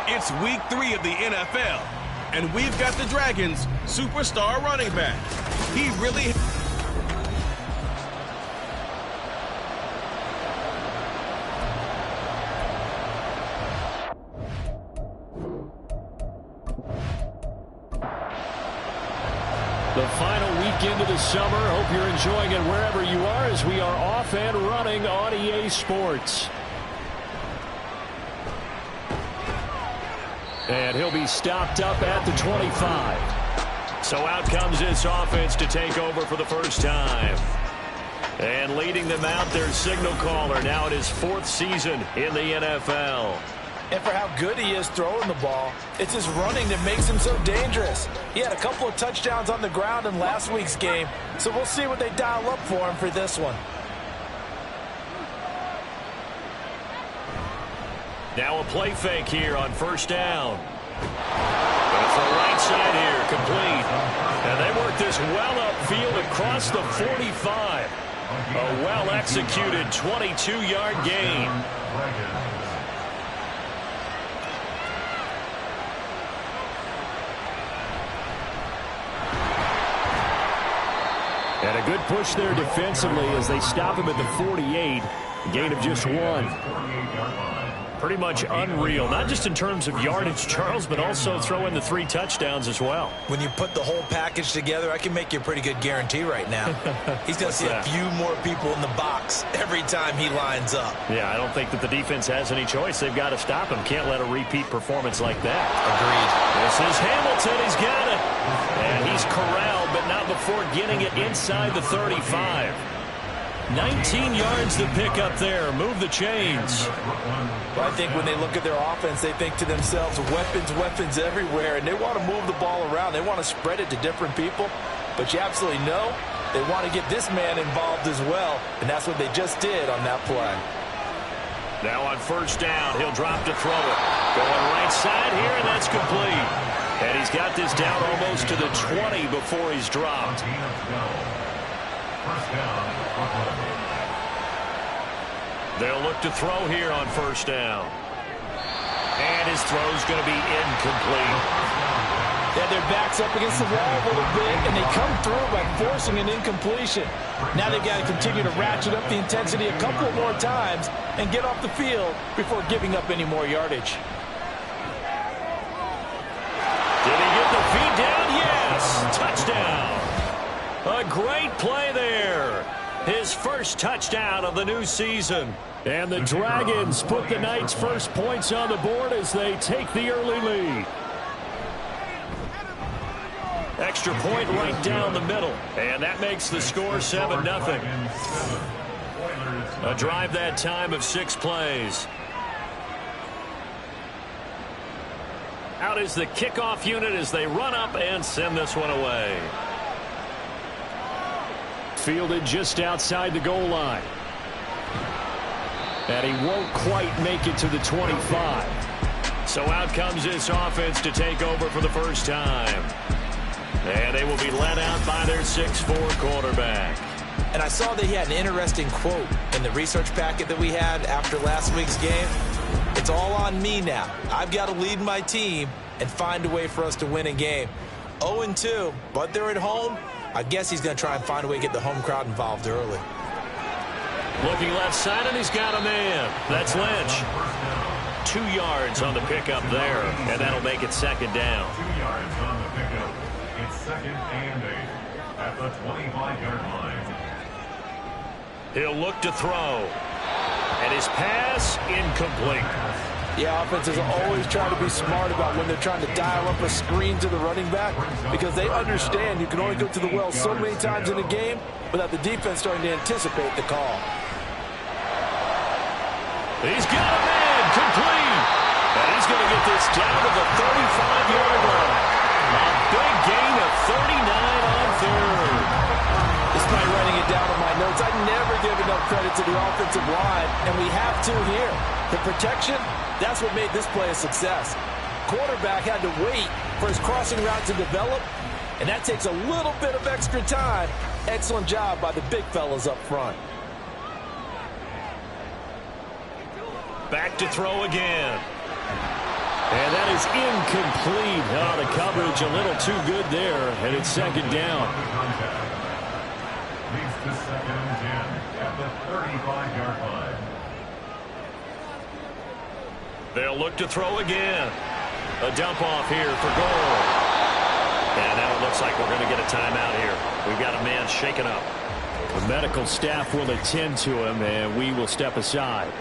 It's week 3 of the NFL, and we've got the Dragons' superstar running back. He really... The final weekend of the summer. Hope you're enjoying it wherever you are as we are off and running on EA Sports. And he'll be stopped up at the 25. So out comes this offense to take over for the first time. And leading them out, their signal caller now in his 4th season in the NFL. And for how good he is throwing the ball, it's his running that makes him so dangerous. He had a couple of touchdowns on the ground in last week's game, so we'll see what they dial up for him for this one. Now a play fake here on first down. Going for the right side here, complete. And they work this well upfield across the 45. A well-executed 22-yard gain. And a good push there defensively as they stop him at the 48. A gain of just 1. Pretty much unreal, not just in terms of yardage, Charles, but also throw in the 3 touchdowns as well. When you put the whole package together, I can make you a pretty good guarantee right now. He's going to see a few more people in the box every time he lines up. Yeah, I don't think that the defense has any choice. They've got to stop him. Can't let a repeat performance like that. Agreed. This is Hamilton. He's got it. And he's corralled, but not before getting it inside the 35. 19 yards to pick up there. Move the chains. Well, I think when they look at their offense, they think to themselves, weapons, weapons everywhere, and they want to move the ball around. They want to spread it to different people, but you absolutely know they want to get this man involved as well, and that's what they just did on that play. Now on first down, he'll drop to throw it. Going right side here, and that's complete. And he's got this down almost to the 20 before he's dropped. They'll look to throw here on first down. And his throw's going to be incomplete. Yeah, their back's up against the wall a little bit, and they come through by forcing an incompletion. Now they've got to continue to ratchet up the intensity a couple more times and get off the field before giving up any more yardage. Did he get the feet down? Yes! Touchdown! A great play there. His first touchdown of the new season. And the Dragons put the Knights' first points on the board as they take the early lead. Extra point right down the middle. And that makes the score 7-0. A drive that time of 6 plays. Out is the kickoff unit as they run up and send this one away. Fielded just outside the goal line. And he won't quite make it to the 25. So out comes this offense to take over for the first time. And they will be led out by their 6'4" quarterback. And I saw that he had an interesting quote in the research packet that we had after last week's game. It's all on me now. I've got to lead my team and find a way for us to win a game. 0-2, but they're at home. I guess he's going to try and find a way to get the home crowd involved early. Looking left side, and he's got a man. That's Lynch. 2 yards on the pickup there, and that'll make it second down. 2 yards on the pickup. It's second and 8 at the 25-yard line. He'll look to throw. And his pass incomplete. Yeah, offenses always try to be smart about when they're trying to dial up a screen to the running back because they understand you can only go to the well so many times in a game without the defense starting to anticipate the call. He's got a man, complete. And he's going to get this down to the 35-yard line. A big gain of 39 on third. Despite writing it down in my notes, I never give enough credit to the offensive line, and we have to here. The protection, that's what made this play a success. Quarterback had to wait for his crossing route to develop, and that takes a little bit of extra time. Excellent job by the big fellas up front. Back to throw again. And that is incomplete. Oh, the coverage a little too good there, and it's second down. Leads to second and 10 at the 35-yard line. They'll look to throw again. A dump off here for goal. And now it looks like we're going to get a timeout here. We've got a man shaken up. The medical staff will attend to him, and we will step aside.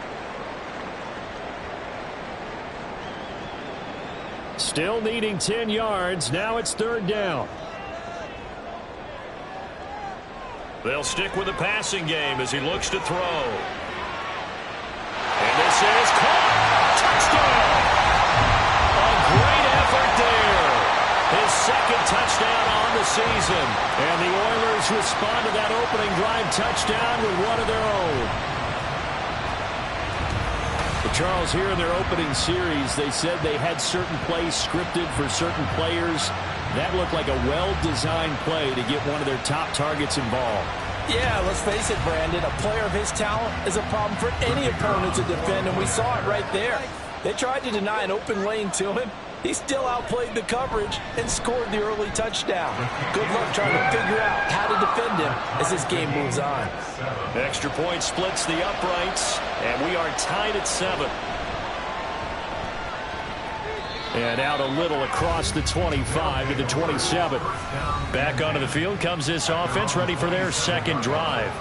Still needing 10 yards. Now it's third down. They'll stick with the passing game as he looks to throw. And this is caught. Touchdown. A great effort there. His second touchdown on the season. And the Oilers respond to that opening drive touchdown with one of their own. Charles, here in their opening series, they said they had certain plays scripted for certain players. That looked like a well-designed play to get one of their top targets involved. Yeah, let's face it, Brandon. A player of his talent is a problem for any opponent to defend, and we saw it right there. They tried to deny an open lane to him. He still outplayed the coverage and scored the early touchdown. Good luck trying to figure out how to defend him as this game moves on. Extra point splits the uprights, and we are tied at 7. And out a little across the 25 to the 27. Back onto the field comes this offense, ready for their second drive.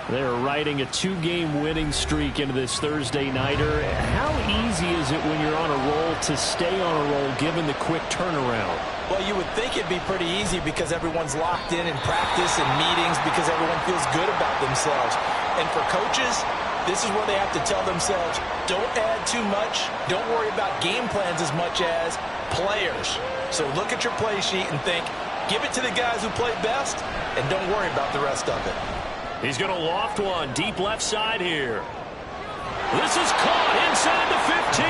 They're riding a 2-game winning streak into this Thursday nighter. How easy is it when you're on a roll to stay on a roll given the quick turnaround? Well, you would think it'd be pretty easy because everyone's locked in practice and meetings because everyone feels good about themselves. And for coaches, this is where they have to tell themselves, don't add too much, don't worry about game plans as much as players. So look at your play sheet and think, give it to the guys who play best, and don't worry about the rest of it. He's going to loft one deep left side here. This is caught inside the 15.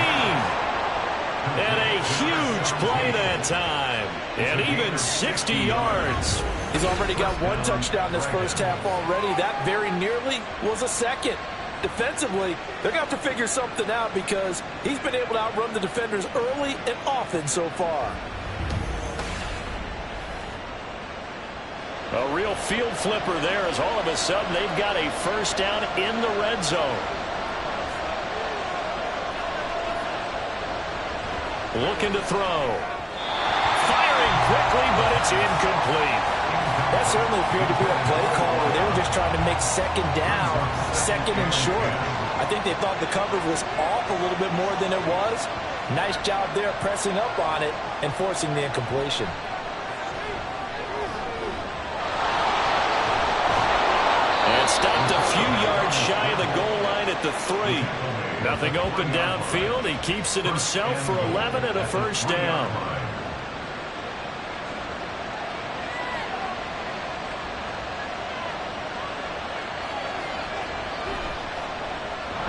And a huge play that time. And even 60 yards. He's already got one touchdown this first half already. That very nearly was a second. Defensively, they're going to have to figure something out because he's been able to outrun the defenders early and often so far. A real field flipper there as all of a sudden they've got a first down in the red zone. Looking to throw. Firing quickly, but it's incomplete. That certainly appeared to be a play call where they were just trying to make second down, second and short. I think they thought the coverage was off a little bit more than it was. Nice job there pressing up on it and forcing the incompletion. Stopped a few yards shy of the goal line at the 3. Nothing open downfield. He keeps it himself for 11 and a first down.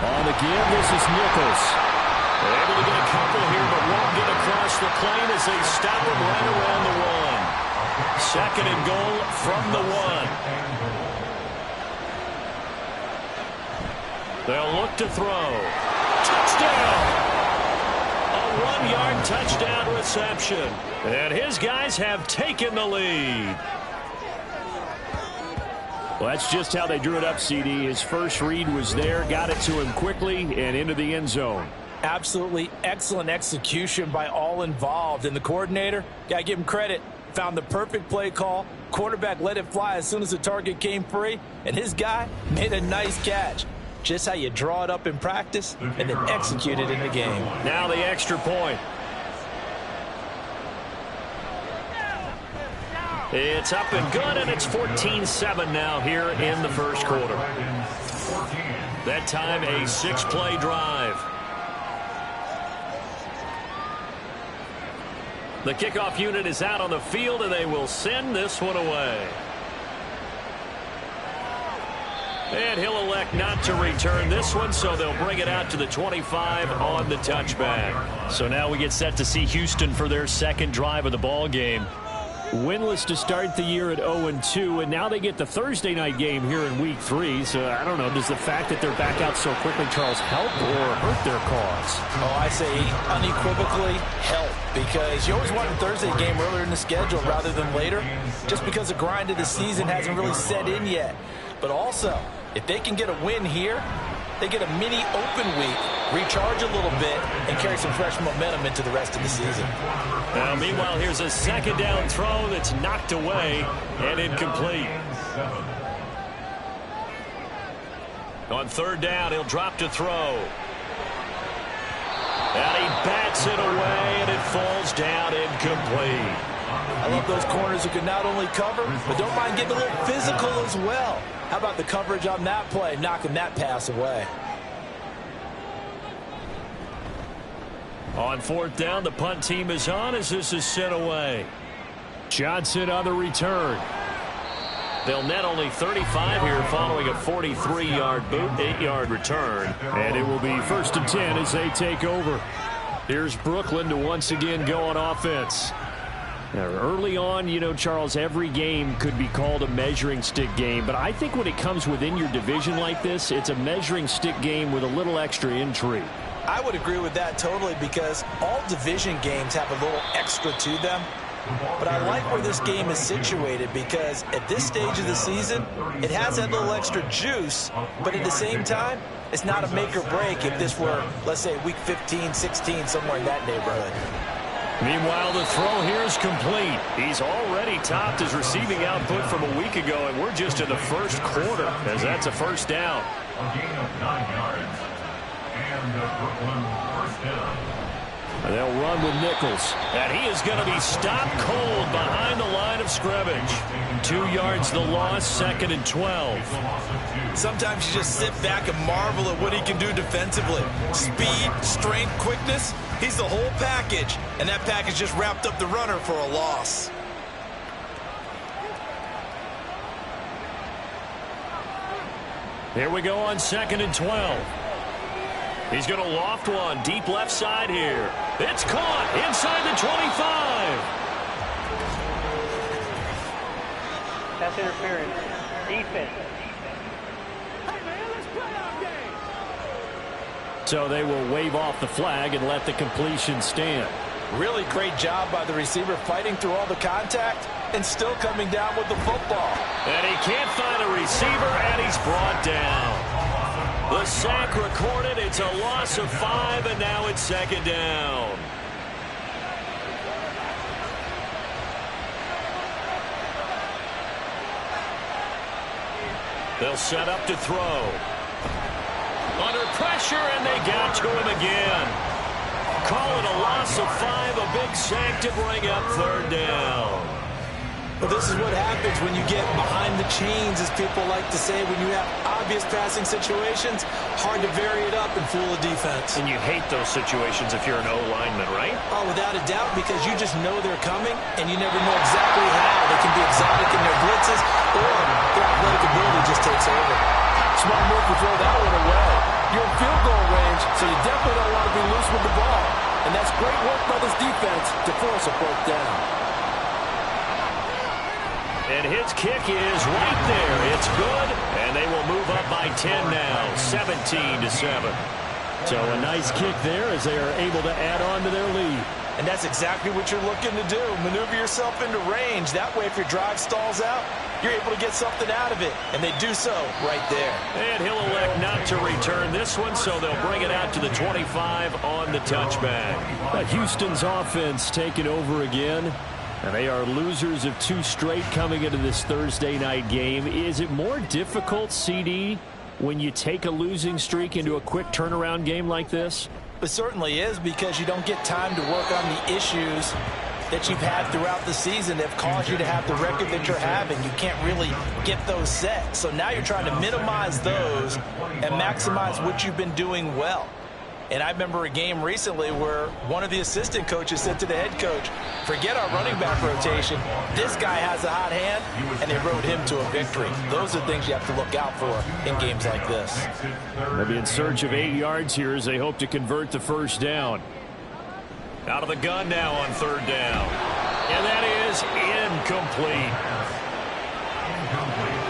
On the give, this is Nichols. They're able to get a couple here, but won't get across the plane as they stop him right around the 1. Second and goal from the 1. They'll look to throw. Touchdown! A 1-yard touchdown reception. And his guys have taken the lead. Well, that's just how they drew it up, CD. His first read was there, got it to him quickly, and into the end zone. Absolutely excellent execution by all involved. And the coordinator, got to give him credit, found the perfect play call. Quarterback let it fly as soon as the target came free, and his guy made a nice catch. Just how you draw it up in practice and then execute it in the game. Now the extra point. It's up and good, and it's 14-7 now here in the first quarter. That time a 6-play drive. The kickoff unit is out on the field, and they will send this one away. And he'll elect not to return this one, so they'll bring it out to the 25 on the touchback. So now we get set to see Houston for their second drive of the ball game. Winless to start the year at 0-2, and now they get the Thursday night game here in Week 3. So I don't know, does the fact that they're back out so quickly, Charles, help or hurt their cause? Oh, I say unequivocally help, because you always want a Thursday game earlier in the schedule rather than later, just because the grind of the season hasn't really set in yet. But also, if they can get a win here, they get a mini open week, recharge a little bit, and carry some fresh momentum into the rest of the season. Now, meanwhile, here's a second down throw that's knocked away and incomplete. On third down, he'll drop to throw. And he bats it away, and it falls down incomplete. I love those corners who can not only cover, but don't mind getting a little physical as well. How about the coverage on that play, knocking that pass away? On fourth down, the punt team is on as this is sent away. Johnson on the return. They'll net only 35 here following a 43-yard boot, 8-yard return. And it will be 1st and 10 as they take over. Here's Brooklyn to once again go on offense. Now, early on, you know, Charles, every game could be called a measuring stick game. But I think when it comes within your division like this, it's a measuring stick game with a little extra intrigue. I would agree with that totally, because all division games have a little extra to them. But I like where this game is situated, because at this stage of the season, it has that little extra juice. But at the same time, it's not a make or break if this were, let's say, week 15, 16, somewhere in that neighborhood. Meanwhile, the throw here is complete. He's already topped his receiving output from a week ago, and we're just in the first quarter, as that's a first down. A gain of 9 yards. And Brooklyn first down. And they'll run with Nichols. And he is going to be stopped cold behind the line of scrimmage. 2 yards the loss, 2nd and 12. Sometimes you just sit back and marvel at what he can do defensively. Speed, strength, quickness. He's the whole package. And that package just wrapped up the runner for a loss. Here we go on 2nd and 12. He's going to loft one deep left side here. It's caught inside the 25. That's interference. Defense. So they will wave off the flag and let the completion stand. Really great job by the receiver, fighting through all the contact and still coming down with the football. And he can't find a receiver, and he's brought down. The sack recorded. It's a loss of 5, and now it's 2nd down. They'll set up to throw. Under pressure, and they got to him again. Call it a loss of 5, a big sack to bring up 3rd down. Well, this is what happens when you get behind the chains, as people like to say. When you have obvious passing situations, hard to vary it up and fool a defense. And you hate those situations if you're an O-lineman, right? Oh, without a doubt, because you just know they're coming, and you never know exactly how. They can be exotic in their blitzes, or their athletic ability just takes over. Smart move to throw that one away. You're in field goal range, so you definitely don't want to be loose with the ball. And that's great work by this defense to force a 4th down. And his kick is right there. It's good, and they will move up by 10 now, 17-7. So a nice kick there as they are able to add on to their lead. And that's exactly what you're looking to do. Maneuver yourself into range. That way, if your drive stalls out, you're able to get something out of it. And they do so right there. And he'll elect not to return this one, so they'll bring it out to the 25 on the touchback. Houston's offense taking over again. And they are losers of 2 straight coming into this Thursday night game. Is it more difficult, CD, when you take a losing streak into a quick turnaround game like this? It certainly is, because you don't get time to work on the issues that you've had throughout the season that have caused you to have the record that you're having. You can't really get those set. So now you're trying to minimize those and maximize what you've been doing well. And I remember a game recently where one of the assistant coaches said to the head coach, forget our running back rotation. This guy has a hot hand, and they rode him to a victory. Those are things you have to look out for in games like this. They'll be in search of 8 yards here as they hope to convert the first down. Out of the gun now on 3rd down. And that is incomplete.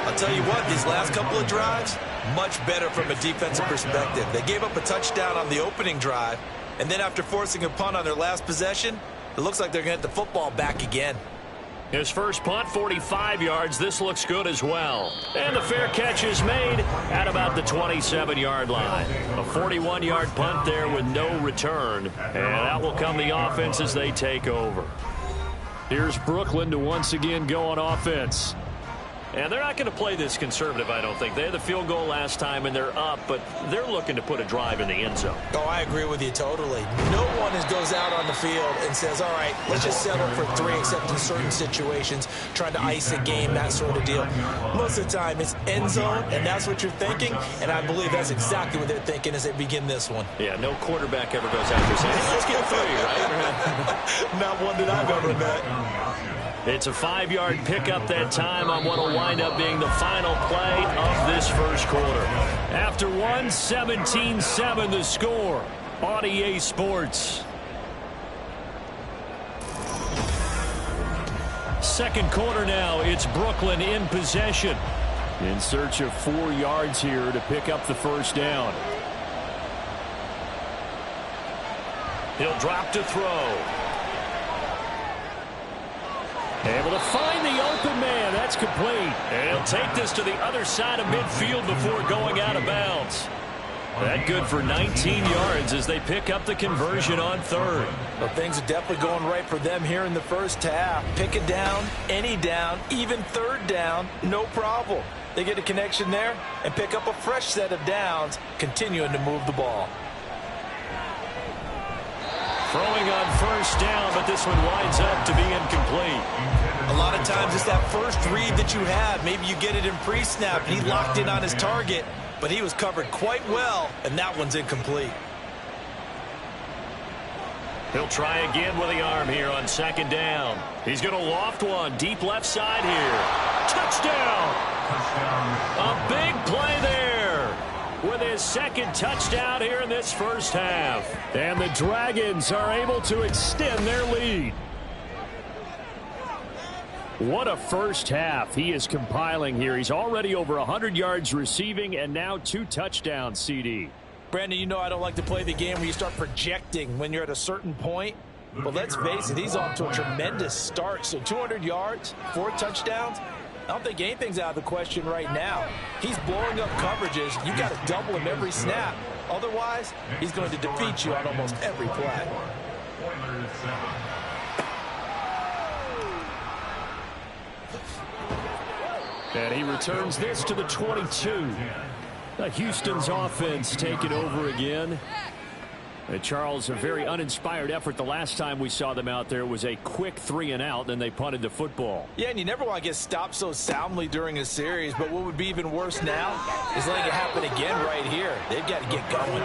I'll tell you what, these last couple of drives, much better from a defensive perspective. They gave up a touchdown on the opening drive, and then after forcing a punt on their last possession, it looks like they're going to get the football back again. His first punt, 45 yards. This looks good as well. And the fair catch is made at about the 27-yard line. A 41-yard punt there with no return. And out will come the offense as they take over. Here's Brooklyn to once again go on offense. And they're not going to play this conservative, I don't think. They had the field goal last time, and they're up, but they're looking to put a drive in the end zone. Oh, I agree with you totally. No one goes out on the field and says, all right, let's just settle for 3, except in certain situations, trying to ice a game, that sort of deal. Most of the time, it's end zone, and that's what you're thinking, and I believe that's exactly what they're thinking as they begin this one. Yeah, no quarterback ever goes out there saying, hey, let's get 3, right? Not one that I've ever met. It's a 5-yard pickup that time on what will wind up being the final play of this first quarter. After 17-7 the score on EA Sports. Second quarter now, it's Brooklyn in possession. In search of 4 yards here to pick up the first down. He'll drop to throw. Able to find the open man. That's complete. And he'll take this to the other side of midfield before going out of bounds. That good for 19 yards as they pick up the conversion on 3rd. Well, things are definitely going right for them here in the first half. Pick it down, any down, even 3rd down, no problem. They get a connection there and pick up a fresh set of downs, continuing to move the ball. Throwing on first down, but this one winds up to be incomplete. A lot of times it's that first read that you have. Maybe you get it in pre-snap, and he locked in on his target, but he was covered quite well, and that one's incomplete. He'll try again with the arm here on 2nd down. He's going to loft one deep left side here. Touchdown! A big play there with his 2nd touchdown here in this first half. And the Dragons are able to extend their lead. What a first half he is compiling here. He's already over 100 yards receiving and now 2 touchdowns, CD. Brandon, you know I don't like to play the game where you start projecting when you're at a certain point. But let's face it, he's off to a tremendous start. So 200 yards, 4 touchdowns. I don't think anything's out of the question right now. He's blowing up coverages. You got to double him every snap. Otherwise, he's going to defeat you on almost every play. And he returns this to the 22. Houston's offense taking over again. Charles, a very uninspired effort. The last time we saw them out there was a quick 3 and out, then they punted the football. Yeah, and you never want to get stopped so soundly during a series, but what would be even worse now is letting it happen again right here. They've got to get going.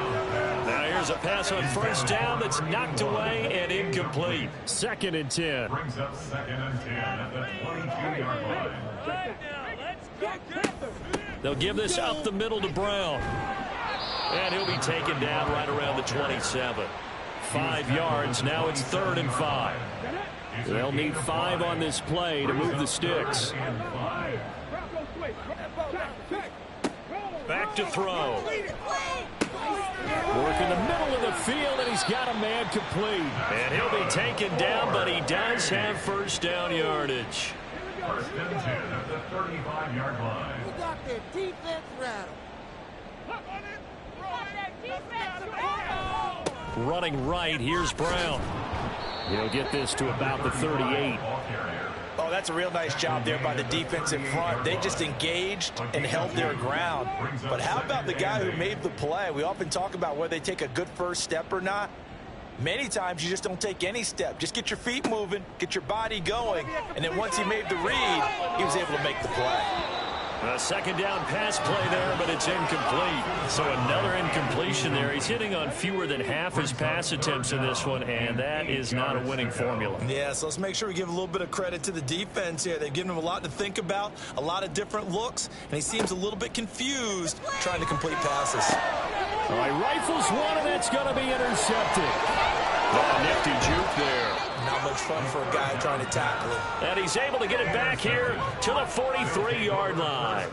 Now here's a pass on first down that's knocked away and incomplete. 2nd and 10. Brings up 2nd and 10 at the 22-yard line. They'll give this up the middle to Brown. And he'll be taken down right around the 27. 5 yards. Now it's 3rd and 5. They'll need 5 on this play to move the sticks. Back to throw. Work in the middle of the field, and he's got a man complete. And he'll be taken down, but he does have first down yardage. First and 10 at the 35-yard line. We got their defense rattled. Running right, here's Brown. He'll get this to about the 38. Oh, that's a real nice job there by the defensive front. They just engaged and held their ground. But how about the guy who made the play? We often talk about whether they take a good first step or not. Many times you just don't take any step. Just get your feet moving, get your body going, and then once he made the read, he was able to make the play. A second down pass play there, but it's incomplete. So another incompletion there. He's hitting on fewer than half his pass attempts in this one, and that is not a winning formula. Yeah, so let's make sure we give a little bit of credit to the defense here. They've given him a lot to think about, a lot of different looks, and he seems a little bit confused trying to complete passes. All right, rifles one, and that's going to be intercepted. Oh, nifty juke there. Not much fun for a guy trying to tackle him. And he's able to get it back here to the 43-yard line.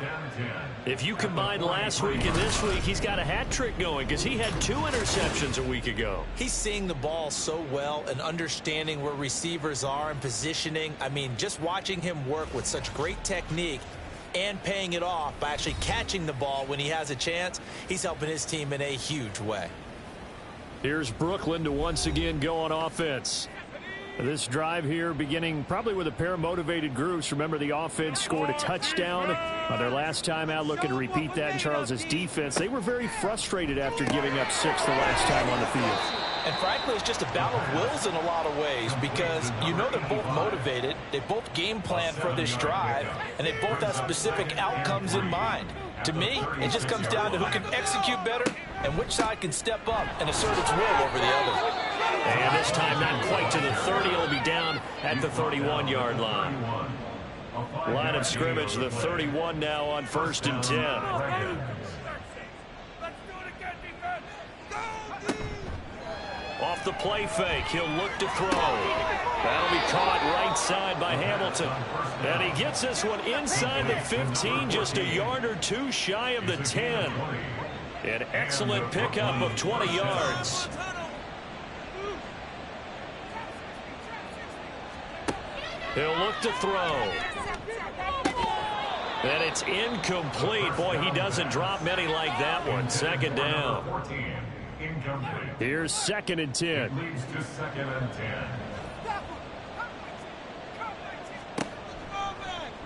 If you combine last week and this week, he's got a hat trick going because he had 2 interceptions a week ago. He's seeing the ball so well and understanding where receivers are and positioning. I mean, just watching him work with such great technique and paying it off by actually catching the ball when he has a chance, he's helping his team in a huge way. Here's Brooklyn to once again go on offense. This drive here beginning probably with a pair of motivated groups. Remember, the offense scored a touchdown on their last time out. Looking to repeat that in Charles's defense. They were very frustrated after giving up 6 the last time on the field. And frankly, it's just a battle of wills in a lot of ways because you know they're both motivated. They both game plan for this drive, and they both have specific outcomes in mind. To me, it just comes down to who can execute better and which side can step up and assert its will over the other. And this time not quite to the 30. It'll be down at the 31-yard line. Line of scrimmage, the 31 now on 1st and 10. Off the play fake, he'll look to throw. That'll be caught right side by Hamilton. And he gets this one inside the 15, just a yard or 2 shy of the 10. An excellent pickup of 20 yards. He'll look to throw. And it's incomplete. Boy, he doesn't drop many like that one. Second down. Here's 2nd and 10. Leads to 2nd and 10.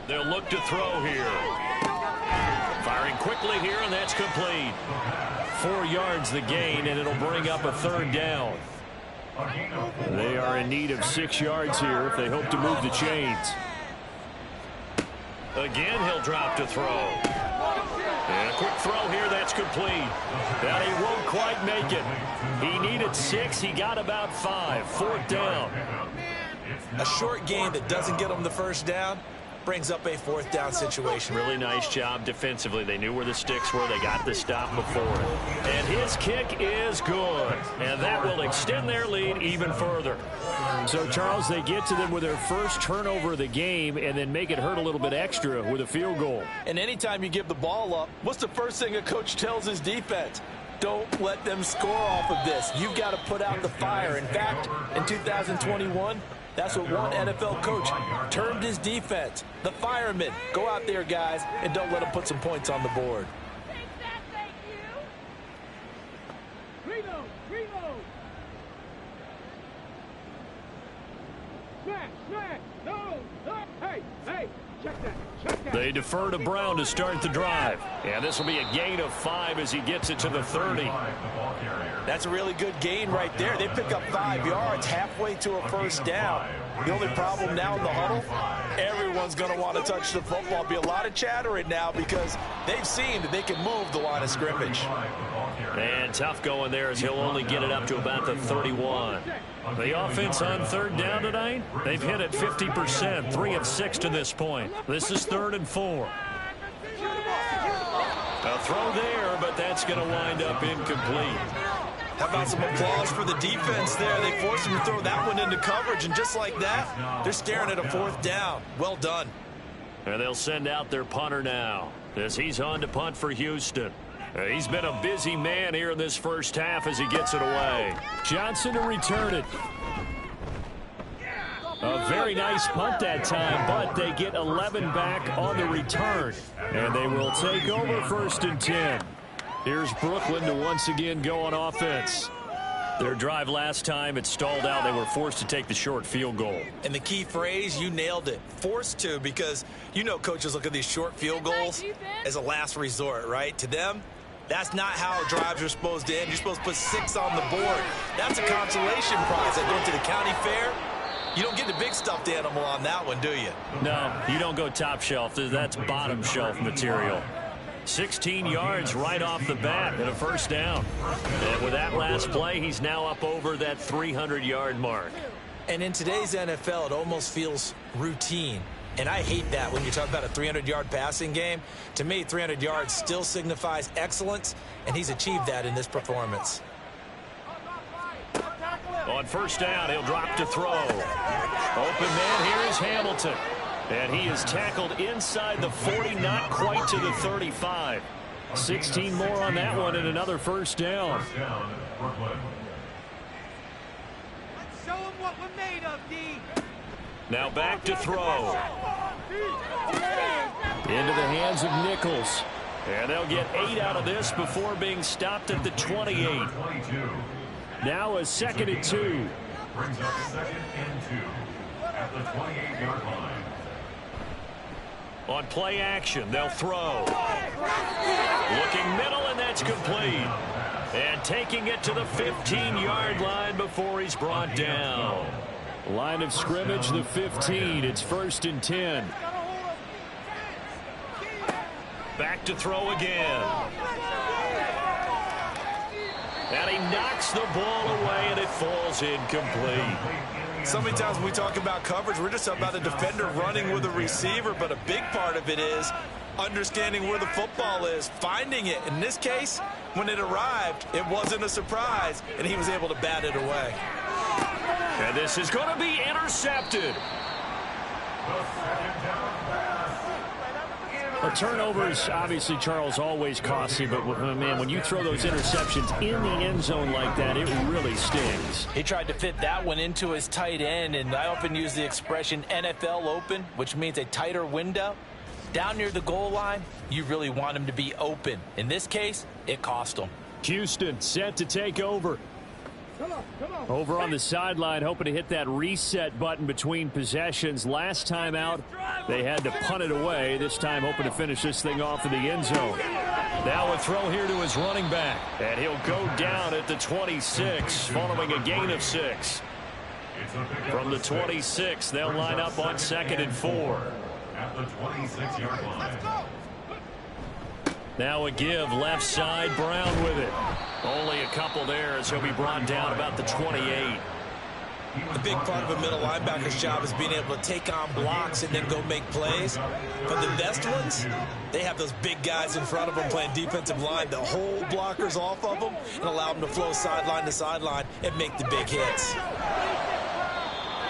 They'll look to throw here. Firing quickly here, and that's complete. 4 yards the gain, and it'll bring up a 3rd down. They are in need of 6 yards here if they hope to move the chains. Again, he'll drop to throw. And a quick throw here, that's complete. But he won't quite make it. He needed 6, he got about 5. 4th down. A short gain that doesn't get him the first down brings up a 4th down situation. Really nice job defensively. They knew where the sticks were. They got the stop before it. And his kick is good. And that will extend their lead even further. So, Charles, they get to them with their first turnover of the game and then make it hurt a little bit extra with a field goal. And anytime you give the ball up, what's the first thing a coach tells his defense? Don't let them score off of this. You've got to put out the fire. In fact, in 2021, that's what one NFL coach termed his defense. The firemen. Go out there, guys, and don't let them put some points on the board. They defer to Brown to start the drive. And this will be a gain of 5 as he gets it to the 30. That's a really good gain right there. They pick up 5 yards halfway to a first down. The only problem now in the huddle, everyone's going to want to touch the football. Be a lot of chattering now because they've seen that they can move the line of scrimmage. And tough going there as he'll only get it up to about the 31. The offense on 3rd down tonight, they've hit it 50%, 3 of 6 to this point. This is 3rd and 4. A throw there, but that's going to wind up incomplete. How about some applause for the defense there? They forced him to throw that one into coverage, and just like that, they're staring at a 4th down. Well done. And they'll send out their punter now as he's on to punt for Houston. He's been a busy man here in this first half as he gets it away. Johnson to return it. A very nice punt that time, but they get 11 back on the return. And they will take over 1st and 10. Here's Brooklyn to once again go on offense. Their drive last time, it stalled out. They were forced to take the short field goal. And the key phrase, you nailed it, forced to, because you know coaches look at these short field goals as a last resort, right? To them, that's not how drives are supposed to end. You're supposed to put 6 on the board. That's a consolation prize. That going to the county fair, you don't get the big stuffed animal on that one, do you? No, you don't go top shelf. That's bottom shelf material. 16 yards right off the bat and a 1st down. And with that last play, he's now up over that 300-yard mark. And in today's NFL, it almost feels routine. And I hate that when you talk about a 300-yard passing game. To me, 300 yards still signifies excellence, and he's achieved that in this performance. On 1st down, he'll drop to throw. Open man here is Hamilton. And he is tackled inside the 40, not quite to the 35. 16 more on that one and another 1st down. First down, Brooklyn. Let's show them what we're made of, D. Now back to throw. Into the hands of Nichols. And they'll get 8 out of this before being stopped at the 28. 22 Now a 2nd and 2. brings up 2nd and 2 at the 28-yard line. On play action, they'll throw. Looking middle, and that's complete. And taking it to the 15-yard line before he's brought down. Line of scrimmage, the 15. It's 1st and 10. Back to throw again. And he knocks the ball away, and it falls incomplete. So many times when we talk about coverage, we're just about a defender running with a receiver, but a big part of it is understanding where the football is, finding it. In this case, when it arrived, it wasn't a surprise, and he was able to bat it away. And this is going to be intercepted. A turnover is obviously, Charles, always costly, but man, when you throw those interceptions in the end zone like that, it really stings. He tried to fit that one into his tight end, and I often use the expression NFL open, which means a tighter window. Down near the goal line, you really want him to be open. In this case, it cost him. Houston set to take over. Over on the sideline, hoping to hit that reset button between possessions. Last time out, they had to punt it away. This time, hoping to finish this thing off in the end zone. Now a throw here to his running back. And he'll go down at the 26, following a gain of 6. From the 26, they'll line up on 2nd and 4. At the 26-yard line. Now a give, left side, Brown with it. Only a couple there as he'll be brought down about the 28. A big part of a middle linebacker's job is being able to take on blocks and then go make plays. But the best ones, they have those big guys in front of them playing defensive line to hold blockers off of them and allow them to flow sideline to sideline and make the big hits.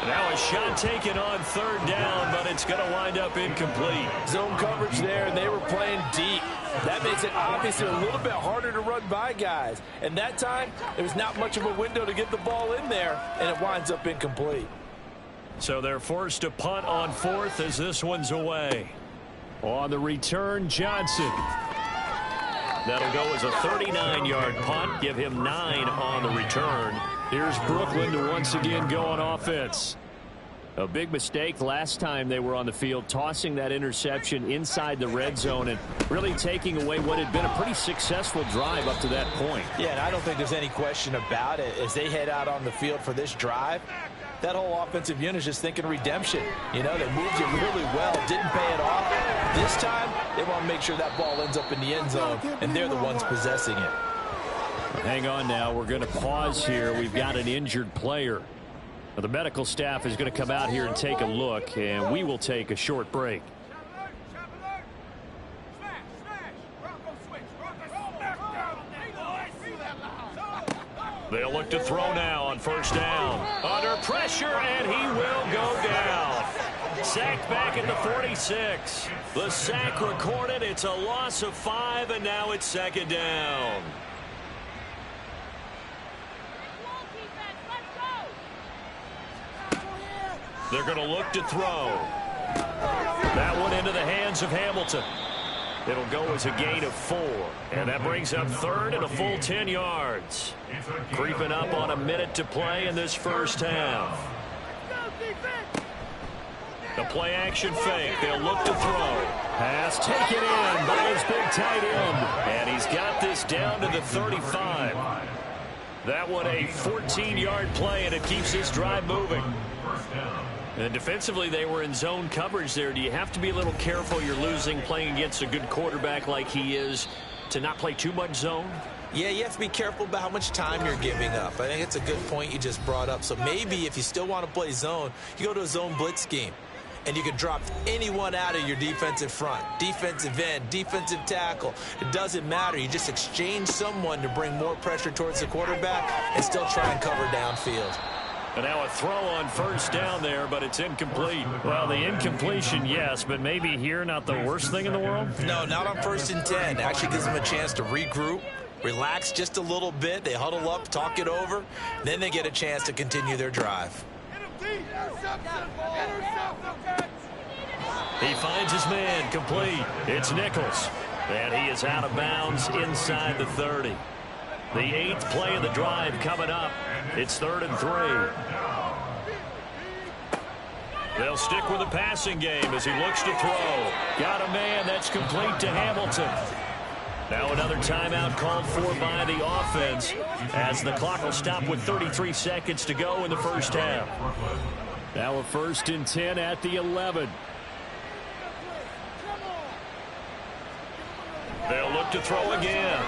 Now a shot taken on 3rd down, but it's going to wind up incomplete. Zone coverage there, and they were playing deep. That makes it obviously a little bit harder to run by guys. And that time, there was not much of a window to get the ball in there, and it winds up incomplete. So they're forced to punt on 4th as this one's away. On the return, Johnson. That'll go as a 39-yard punt, give him 9 on the return. Here's Brooklyn to once again go on offense. A big mistake last time they were on the field, tossing that interception inside the red zone and really taking away what had been a pretty successful drive up to that point. Yeah, and I don't think there's any question about it. As they head out on the field for this drive, that whole offensive unit is just thinking redemption. You know, they moved it really well, didn't pay it off. This time, they want to make sure that ball ends up in the end zone, and they're the ones possessing it. Hang on now. We're going to pause here. We've got an injured player. Now, the medical staff is going to come out here and take a look, and we will take a short break. They'll look to throw now on first down. Under pressure, and he will go down. Sacked back at the 46. The sack recorded. It's a loss of 5, and now it's second down. They're going to look to throw. That one into the hands of Hamilton. It'll go as a gain of 4. And that brings up third and a full 10 yards. Creeping up on a minute to play in this first half. The play action fake. They'll look to throw. Pass taken in by his big tight end. And he's got this down to the 35. That one a 14-yard play, and it keeps this drive moving. And defensively, they were in zone coverage there. Do you have to be a little careful? You're losing playing against a good quarterback like he is to not play too much zone? Yeah, you have to be careful about how much time you're giving up. I think it's a good point you just brought up. So maybe if you still want to play zone, you go to a zone blitz scheme. And you can drop anyone out of your defensive front, defensive end, defensive tackle. It doesn't matter. You just exchange someone to bring more pressure towards the quarterback and still try and cover downfield. And now a throw on first down there, but it's incomplete. Well, the incompletion, yes, but maybe here not the worst thing in the world? No, not on 1st and 10. Actually gives them a chance to regroup, relax just a little bit. They huddle up, talk it over. Then they get a chance to continue their drive. He finds his man complete. It's Nichols. And he is out of bounds inside the 30. The 8th play of the drive coming up. It's 3rd and 3. They'll stick with the passing game as he looks to throw. Got a man that's complete to Hamilton. Now another timeout called for by the offense as the clock will stop with 33 seconds to go in the first half. Now a 1st and 10 at the 11. They'll look to throw again.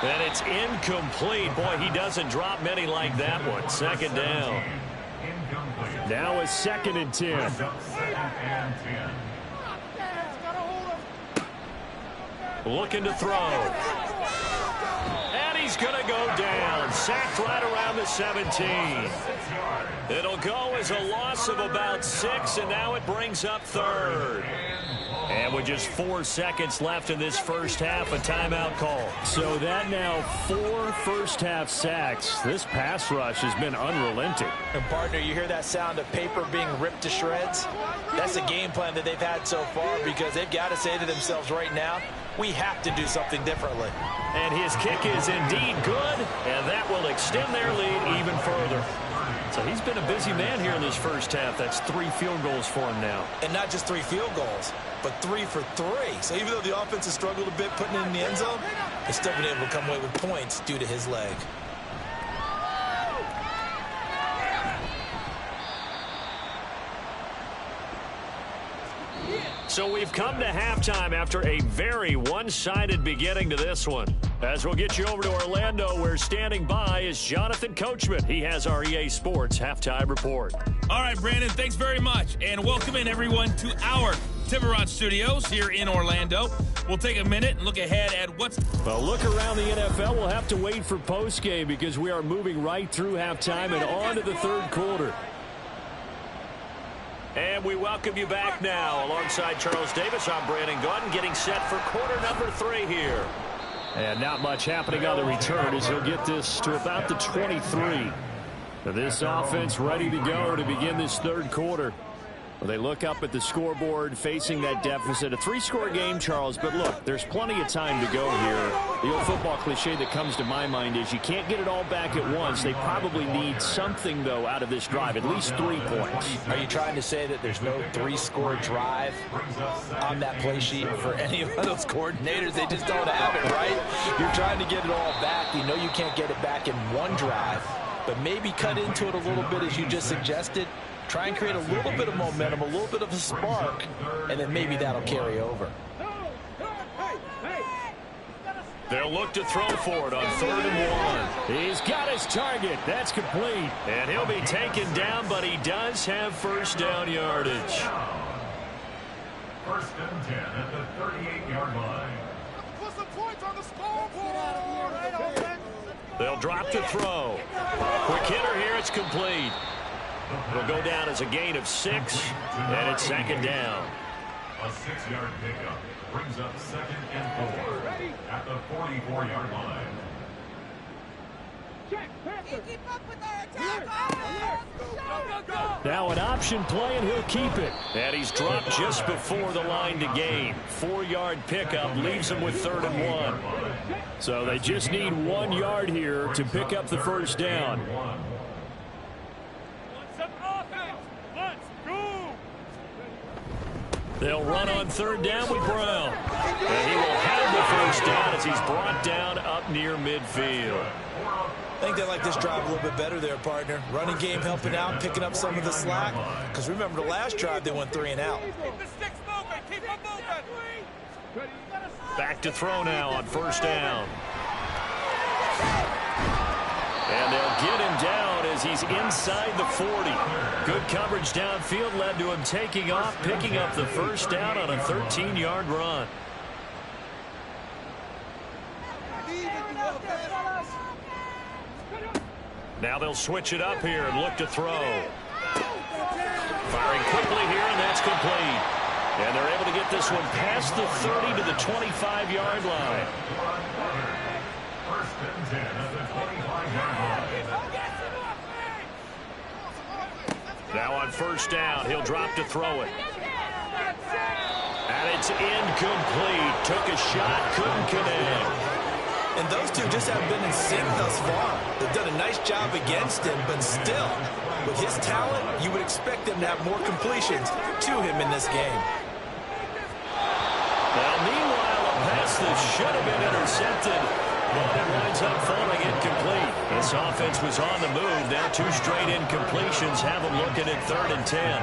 And it's incomplete. Boy, he doesn't drop many like that one. 2nd down. Now a 2nd and 10. Looking to throw. And he's going to go down. Sacked right around the 17. It'll go as a loss of about 6, and now it brings up 3rd. And with just 4 seconds left in this first half, a timeout call. So that now 4 first-half sacks. This pass rush has been unrelenting. And, partner, you hear that sound of paper being ripped to shreds? That's the game plan that they've had so far because they've got to say to themselves right now, we have to do something differently. And his kick is indeed good, and that will extend their lead even further. So he's been a busy man here in this first half. That's 3 field goals for him now. And not just 3 field goals, but 3 for 3. So even though the offense has struggled a bit putting it in the end zone, they've still been able to come away with points due to his leg. So we've come to halftime after a very one-sided beginning to this one. As we'll get you over to Orlando, where standing by is Jonathan Coachman. He has our EA Sports Halftime Report. All right, Brandon, thanks very much. And welcome in, everyone, to our Tiburon Studios here in Orlando. We'll take a minute and look ahead at what's... Well, look around the NFL. We'll have to wait for postgame because we are moving right through halftime and on to the 3rd quarter. And we welcome you back now. Alongside Charles Davis, I'm Brandon Gordon, getting set for quarter number 3 here. And not much happening on the return as he'll get this to about the 23. This offense ready to go to begin this 3rd quarter. Well, they look up at the scoreboard facing that deficit. A 3-score game, Charles, but look, there's plenty of time to go here. The old football cliche that comes to my mind is you can't get it all back at once. They probably need something, though, out of this drive, at least 3 points. Are you trying to say that there's no 3-score drive on that play sheet for any of those coordinators? They just don't have it, right? You're trying to get it all back. You know you can't get it back in one drive, but maybe cut into it a little bit as you just suggested. Try and create a little bit of momentum, a little bit of a spark, and then maybe that'll carry over. They'll look to throw for it on 3rd and 1. He's got his target. That's complete. And he'll be taken down, but he does have first down yardage. 1st and 10 at the 38-yard line. Put some points on the scoreboard. They'll drop to throw. Quick hitter here. It's complete. It'll go down as a gain of 6, and it's second down. A 6-yard pickup brings up 2nd and 4 at the 44-yard line. Now an option play, and he'll keep it. And he's dropped just before the line to gain. 4-yard pickup leaves him with 3rd and 1. So they just need 1 yard here to pick up the first down. They'll run on 3rd down with Brown. And he will have the first down as he's brought down up near midfield. I think they like this drive a little bit better there, partner. Running game helping out, picking up some of the slack. Because remember, the last drive, they went 3 and out. Keep the sticks moving. Keep them moving. Back to throw now on 1st down. And they'll get him down as he's inside the 40. Good coverage downfield led to him taking off, picking up the first down on a 13-yard run. Now they'll switch it up here and look to throw. Firing quickly here, and that's complete. And they're able to get this one past the 30 to the 25-yard line. First and 10 at the 25-yard line. Now on 1st down, he'll drop to throw it. And it's incomplete. Took a shot, couldn't connect. And those two just haven't been in sync thus far. They've done a nice job against him, but still, with his talent, you would expect them to have more completions to him in this game. Well, meanwhile, a pass that should have been intercepted, but it winds up falling incomplete. This offense was on the move. Now 2 straight incompletions have them looking at 3rd and 10.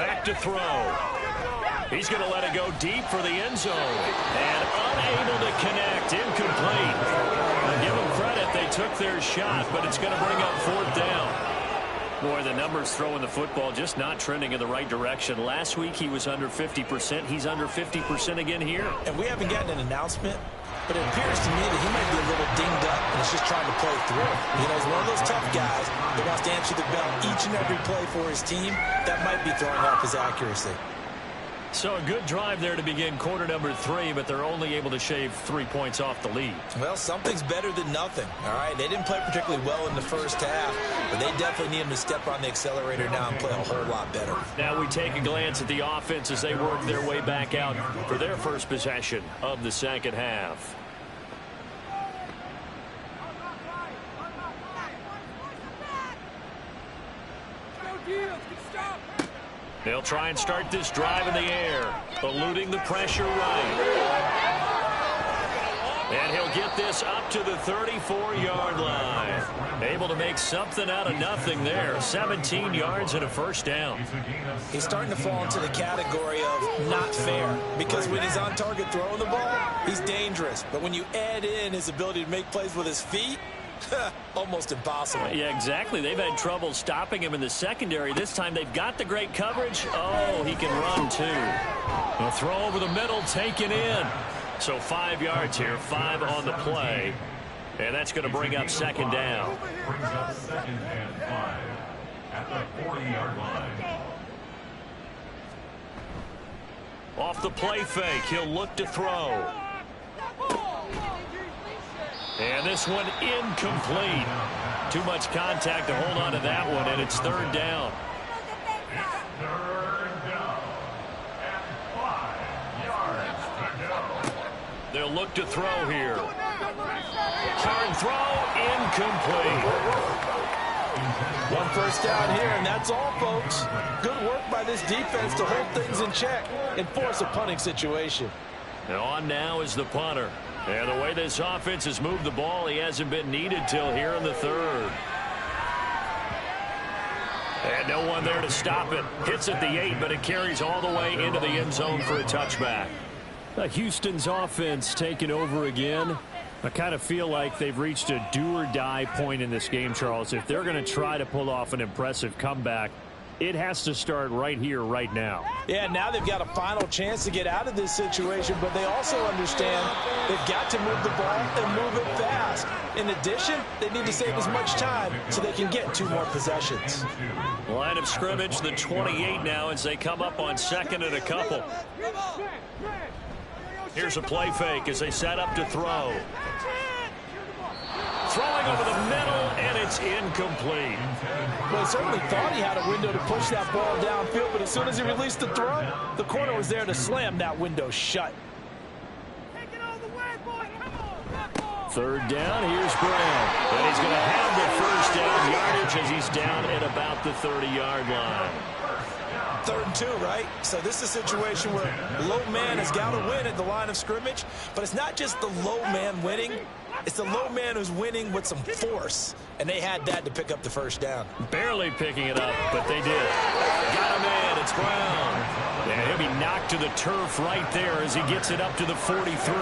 Back to throw. He's going to let it go deep for the end zone. And unable to connect. Incomplete. Now give them credit. They took their shot, but it's going to bring up 4th down. Boy, the numbers throwing the football just not trending in the right direction. Last week he was under 50%. He's under 50% again here. And we haven't gotten an announcement, but it appears to me that he might be a little dinged up and is just trying to play through. You know, he's one of those tough guys that wants to answer the bell each and every play for his team. That might be throwing off his accuracy. So a good drive there to begin quarter number 3, but they're only able to shave 3 points off the lead. Well, something's better than nothing, all right? They didn't play particularly well in the first half, but they definitely need him to step on the accelerator now and play a whole lot better. Now we take a glance at the offense as they work their way back out for their first possession of the second half. They'll try and start this drive in the air, eluding the pressure right. And he'll get this up to the 34-yard line. Able to make something out of nothing there. 17 yards and a first down. He's starting to fall into the category of not fair, because when he's on target throwing the ball, he's dangerous. But when you add in his ability to make plays with his feet, almost impossible. Yeah, exactly. They've had trouble stopping him in the secondary. This time they've got the great coverage. Oh, he can run too. A throw over the middle, taken in. So 5 yards here, 5 on the play. And that's going to bring up second down. Brings up 2nd and 5 at the 40-yard line. Off the play fake, he'll look to throw. And this one incomplete. Too much contact to hold on to that one, and it's 3rd down. It's 3rd down and 5 yards to go. They'll look to throw here. Hard throw, incomplete. 1 first down here, and that's all, folks. Good work by this defense to hold things in check and force a punting situation. And on now is the punter. And the way this offense has moved the ball, he hasn't been needed till here in the 3rd. And no one there to stop it. Hits at the 8, but it carries all the way into the end zone for a touchback. Houston's offense taking over again. I kind of feel like they've reached a do-or-die point in this game, Charles. If they're going to try to pull off an impressive comeback, It has to start right here, right now. Yeah, now they've got a final chance to get out of this situation, but they also understand they've got to move the ball and move it fast. In addition, they need to save as much time so they can get 2 more possessions. Line of scrimmage, the 28 now as they come up on second and a couple. Here's a play fake as they set up to throw. Throwing over the middle, and it's incomplete. Well, he certainly thought he had a window to push that ball downfield, but as soon as he released the throw, the corner was there to slam that window shut. Third down, here's Brown. And he's going to have the first down yardage as he's down at about the 30-yard line. 3rd and 2, right? So this is a situation where low man has got to win at the line of scrimmage, but it's not just the low man winning. It's the low man who's winning with some force, and they had that to pick up the first down. Barely picking it up, but they did. Got a man, it's Brown. And he'll be knocked to the turf right there as he gets it up to the 43.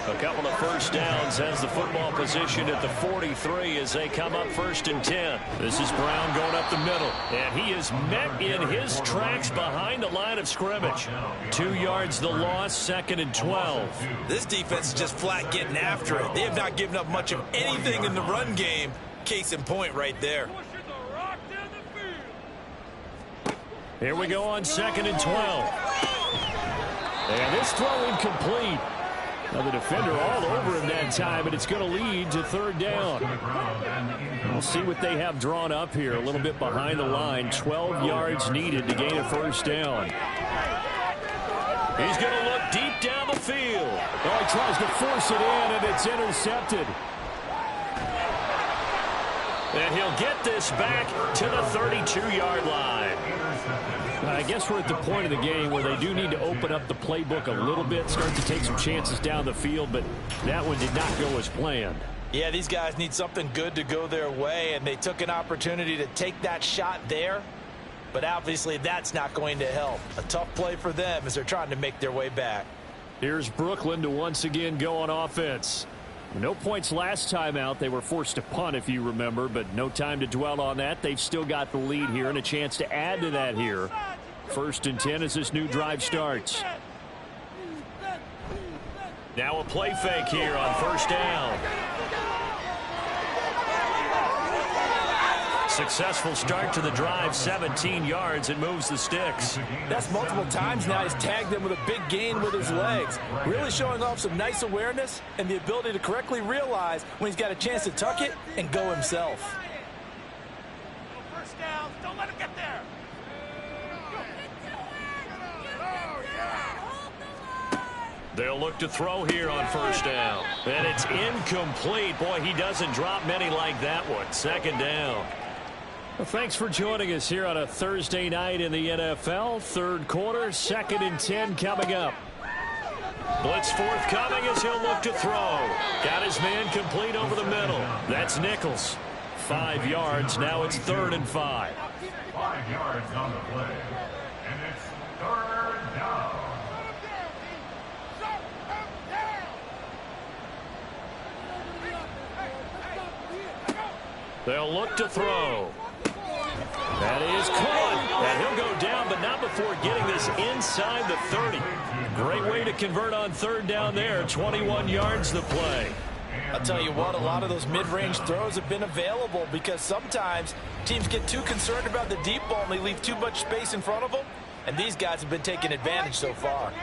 A couple of first downs has the football position at the 43 as they come up 1st and 10. This is Brown going up the middle, and he is met in his tracks behind the line of scrimmage. 2 yards the loss, 2nd and 12. This defense is just flat getting after it. They have not given up much of anything in the run game. Case in point right there. Here we go on 2nd and 12. And this throw incomplete. Now the defender all over him that time, and it's going to lead to 3rd down. We'll see what they have drawn up here. A little bit behind the line. 12 yards needed to gain a first down. He's going to look deep down the field. Oh, he tries to force it in, and it's intercepted. And he'll get this back to the 32-yard line. I guess we're at the point of the game where they do need to open up the playbook a little bit, start to take some chances down the field, but that one did not go as planned. Yeah, these guys need something good to go their way, and they took an opportunity to take that shot there, but obviously that's not going to help. A tough play for them as they're trying to make their way back. Here's Brooklyn to once again go on offense. No points last time out. They were forced to punt, if you remember, but no time to dwell on that. They've still got the lead here and a chance to add to that here. 1st and 10 as this new drive starts. Now a play fake here on 1st down. Successful start to the drive, 17 yards. It moves the sticks. That's multiple times now. He's tagged them with a big gain with his legs. Really showing off some nice awareness and the ability to correctly realize when he's got a chance to tuck it and go himself. First down. Don't let him get there. They'll look to throw here on 1st down. And it's incomplete. Boy, he doesn't drop many like that one. 2nd down. Well, thanks for joining us here on a Thursday night in the NFL. 3rd quarter, 2nd and 10 coming up. Blitz forthcoming as he'll look to throw. Got his man complete over the middle. That's Nichols. 5 yards. Now it's 3rd and 5. 5 yards on the play. And it's 3rd down. They'll look to throw. That is caught. And he'll go down, but not before getting this inside the 30. Great way to convert on 3rd down there. 21 yards the play. I'll tell you what, a lot of those mid-range throws have been available because sometimes teams get too concerned about the deep ball and they leave too much space in front of them. And these guys have been taking advantage so far.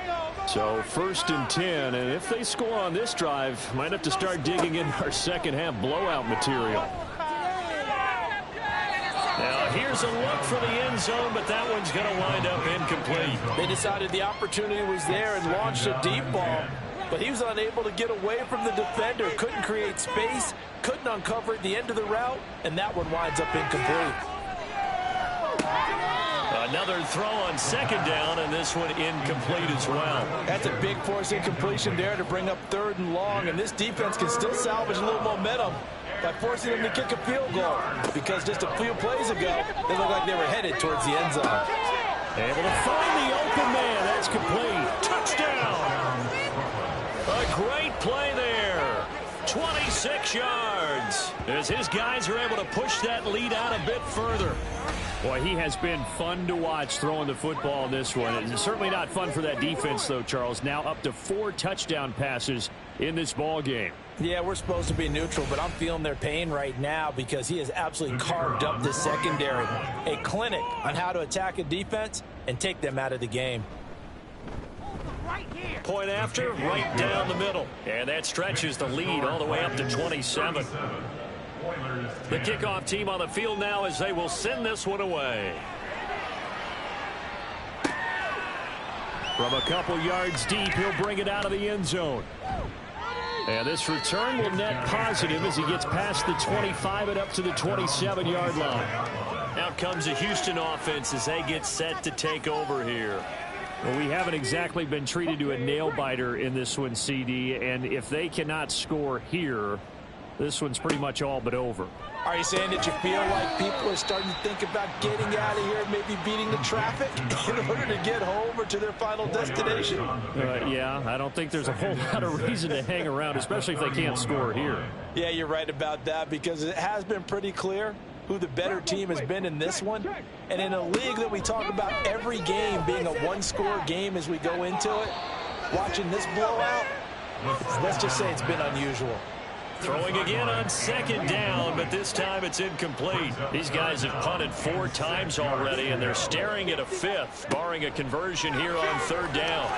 So 1st and 10, and if they score on this drive, might have to start digging in our second half blowout material. Now here's a look for the end zone, but that one's going to wind up incomplete. They decided the opportunity was there and launched a deep ball, but he was unable to get away from the defender, couldn't create space, couldn't uncover at the end of the route, and that one winds up incomplete. Another throw on 2nd down, and this one incomplete as well. That's a big force incompletion there to bring up 3rd and long, and this defense can still salvage a little momentum by forcing them to kick a field goal, because just a few plays ago, they looked like they were headed towards the end zone. Able to find the open man. That's complete. Touchdown. A great play there. 26 yards as his guys are able to push that lead out a bit further. Boy, he has been fun to watch throwing the football in this one. It's certainly not fun for that defense, though, Charles. Now up to 4 touchdown passes in this ball game. Yeah, we're supposed to be neutral, but I'm feeling their pain right now because he has absolutely carved up the secondary. A clinic on how to attack a defense and take them out of the game. Point after, right down the middle. And that stretches the lead all the way up to 27. The kickoff team on the field now as they will send this one away. From a couple yards deep, he'll bring it out of the end zone. And this return will net positive as he gets past the 25 and up to the 27-yard line. Out comes the Houston offense as they get set to take over here. Well, we haven't exactly been treated to a nail-biter in this one, CD, and if they cannot score here, this one's pretty much all but over. Are you saying that you feel like people are starting to think about getting out of here, maybe beating the traffic in order to get home or to their final destination? Yeah, I don't think there's a whole lot of reason to hang around, especially if they can't score here. Yeah, you're right about that because it has been pretty clear who the better team has been in this one. And in a league that we talk about every game being a one-score game as we go into it, watching this blowout, let's just say it's been unusual. Throwing again on second down, but this time it's incomplete. These guys have punted 4 times already, and they're staring at a 5th, barring a conversion here on third down.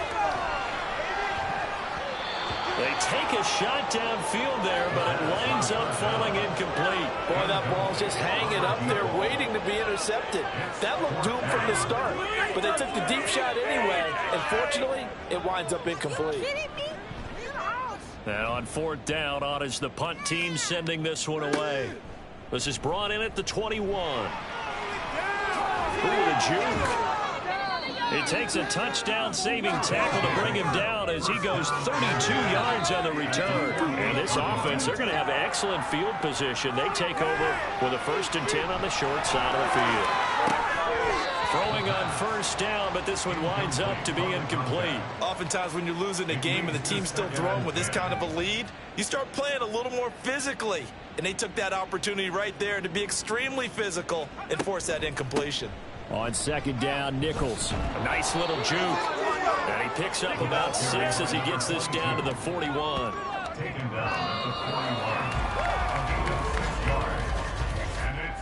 They take a shot downfield there, but it winds up falling incomplete. Boy, that ball's just hanging up there waiting to be intercepted. That looked doomed from the start, but they took the deep shot anyway, and fortunately, it winds up incomplete. And on fourth down, on is the punt team sending this one away. This is brought in at the 21. Ooh, the juke. It takes a touchdown-saving tackle to bring him down as he goes 32 yards on the return. And this offense, they're going to have excellent field position. They take over with a 1st and 10 on the short side of the field. Throwing on first down, but this one winds up to be incomplete. Oftentimes when you're losing a game and the team's still throwing with this kind of a lead, you start playing a little more physically. And they took that opportunity right there to be extremely physical and force that incompletion. On second down, Nichols. A nice little juke. And he picks up about 6 as he gets this down to the 41. Taken down at the 41.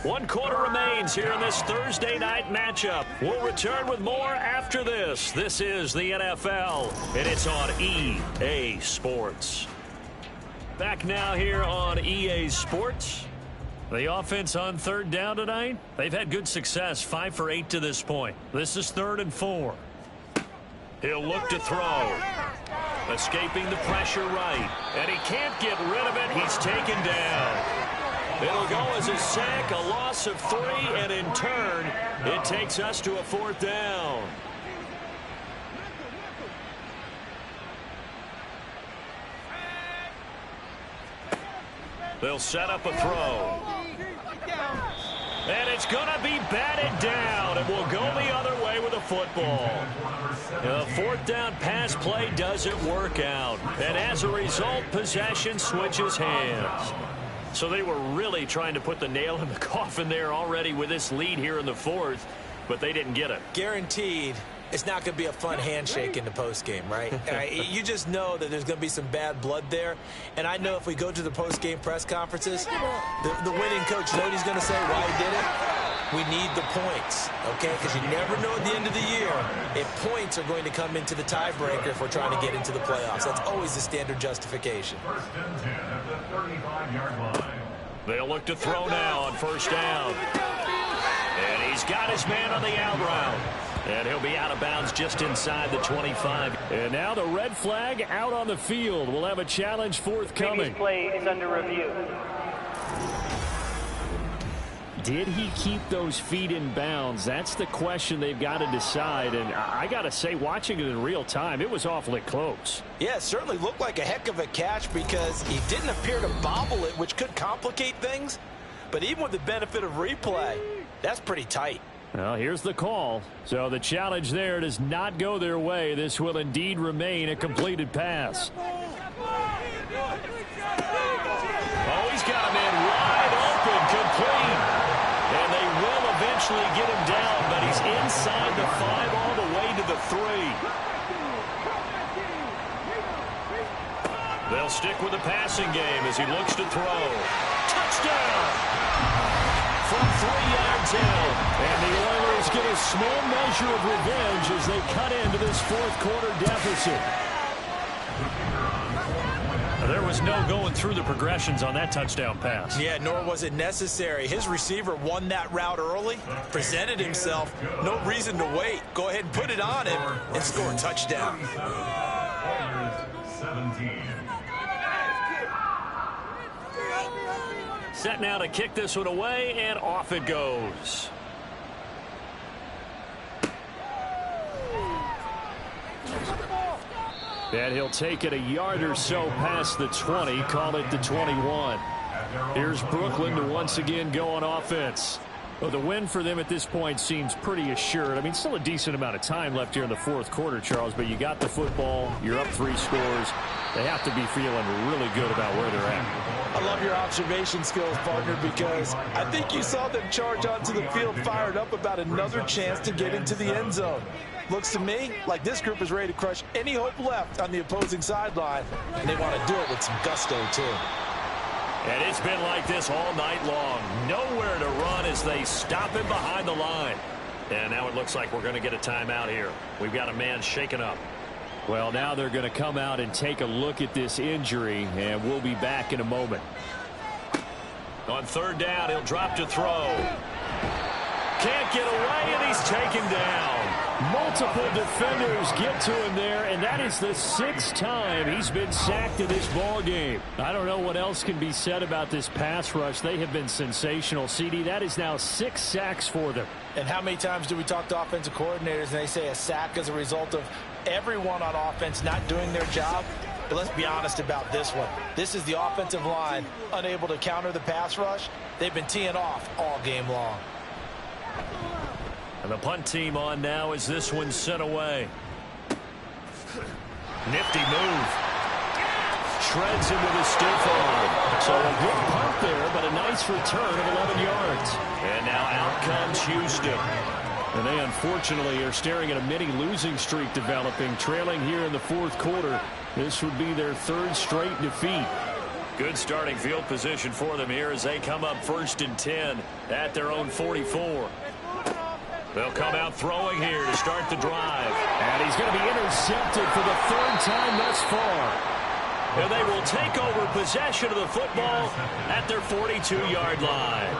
1 quarter remains here in this Thursday night matchup. We'll return with more after this. This is the NFL, and it's on EA Sports. Back now here on EA Sports. The offense on third down tonight, they've had good success, 5 for 8 to this point. This is 3rd and 4. He'll look to throw. Escaping the pressure right. And he can't get rid of it. He's taken down. It'll go as a sack, a loss of 3, and in turn, it takes us to a 4th down. They'll set up a throw. And it's going to be batted down, and we'll go the other way with the football. The 4th down pass play doesn't work out, and as a result, possession switches hands. So they were really trying to put the nail in the coffin there already with this lead here in the 4th, but they didn't get it. Guaranteed, it's not going to be a fun handshake in the postgame, right? You just know that there's going to be some bad blood there. And I know if we go to the postgame press conferences, the winning coach, you know what he's going to say, why he did it? We need the points, okay? Because you never know at the end of the year if points are going to come into the tiebreaker if we're trying to get into the playoffs. That's always the standard justification. 1st and 10 at the 35-yard line. They'll look to throw now on first down. And he's got his man on the out route. And he'll be out of bounds just inside the 25. And now the red flag out on the field. We'll have a challenge forthcoming. Previous play is under review. Did he keep those feet in bounds? That's the question they've got to decide. And I got to say, watching it in real time, it was awfully close. Yeah, it certainly looked like a heck of a catch because he didn't appear to bobble it, which could complicate things. But even with the benefit of replay, that's pretty tight. Well, here's the call. So the challenge there does not go their way. This will indeed remain a completed pass. Oh, he's got him in wide open, complete. And they will eventually get him down, but he's inside the 5 all the way to the 3. They'll stick with the passing game as he looks to throw. Touchdown! From 3 yards out. And the Oilers get a small measure of revenge as they cut into this fourth-quarter deficit. There was no going through the progressions on that touchdown pass. Yeah, nor was it necessary. His receiver won that route early, presented himself. No reason to wait. Go ahead and put it on him and score a touchdown. Set now to kick this one away, and off it goes. And he'll take it a yard or so past the 20, call it the 21. Here's Brooklyn to once again go on offense. Well, the win for them at this point seems pretty assured. I mean, still a decent amount of time left here in the fourth quarter, Charles, but you got the football, you're up 3 scores. They have to be feeling really good about where they're at. I love your observation skills, partner, because I think you saw them charge onto the field fired up about another chance to get into the end zone. Looks to me like this group is ready to crush any hope left on the opposing sideline, and they want to do it with some gusto, too. And it's been like this all night long. Nowhere to run as they stop him behind the line. And now it looks like we're going to get a timeout here. We've got a man shaken up. Well, now they're going to come out and take a look at this injury, and we'll be back in a moment. On third down, he'll drop to throw. Can't get away, and he's taken down. Multiple defenders get to him there, and that is the 6th time he's been sacked in this ball game. I don't know what else can be said about this pass rush. They have been sensational. CD, that is now 6 sacks for them. And how many times do we talk to offensive coordinators and they say a sack is a result of everyone on offense not doing their job? But let's be honest about this one. This is the offensive line unable to counter the pass rush. They've been teeing off all game long. And the punt team on now as this one's sent away. Nifty move. Shreds him with his stiff arm. So a good punt there, but a nice return of 11 yards. And now out comes Houston. And they unfortunately are staring at a mini losing streak developing, trailing here in the fourth quarter. This would be their 3rd straight defeat. Good starting field position for them here as they come up 1st and 10 at their own 44. They'll come out throwing here to start the drive. And he's going to be intercepted for the 3rd time thus far. And they will take over possession of the football at their 42-yard line.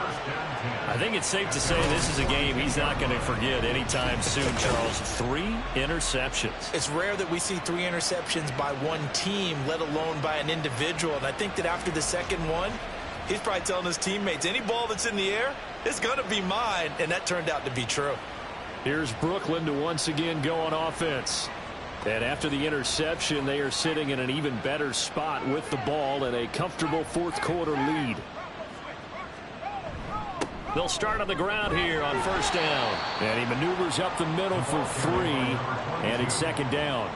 I think it's safe to say this is a game he's not going to forget anytime soon, Charles. 3 interceptions. It's rare that we see 3 interceptions by one team, let alone by an individual. And I think that after the second one, he's probably telling his teammates, any ball that's in the air, it's going to be mine. And that turned out to be true. Here's Brooklyn to once again go on offense. And after the interception, they are sitting in an even better spot with the ball and a comfortable fourth quarter lead. They'll start on the ground here on 1st down. And he maneuvers up the middle for 3. And it's 2nd down.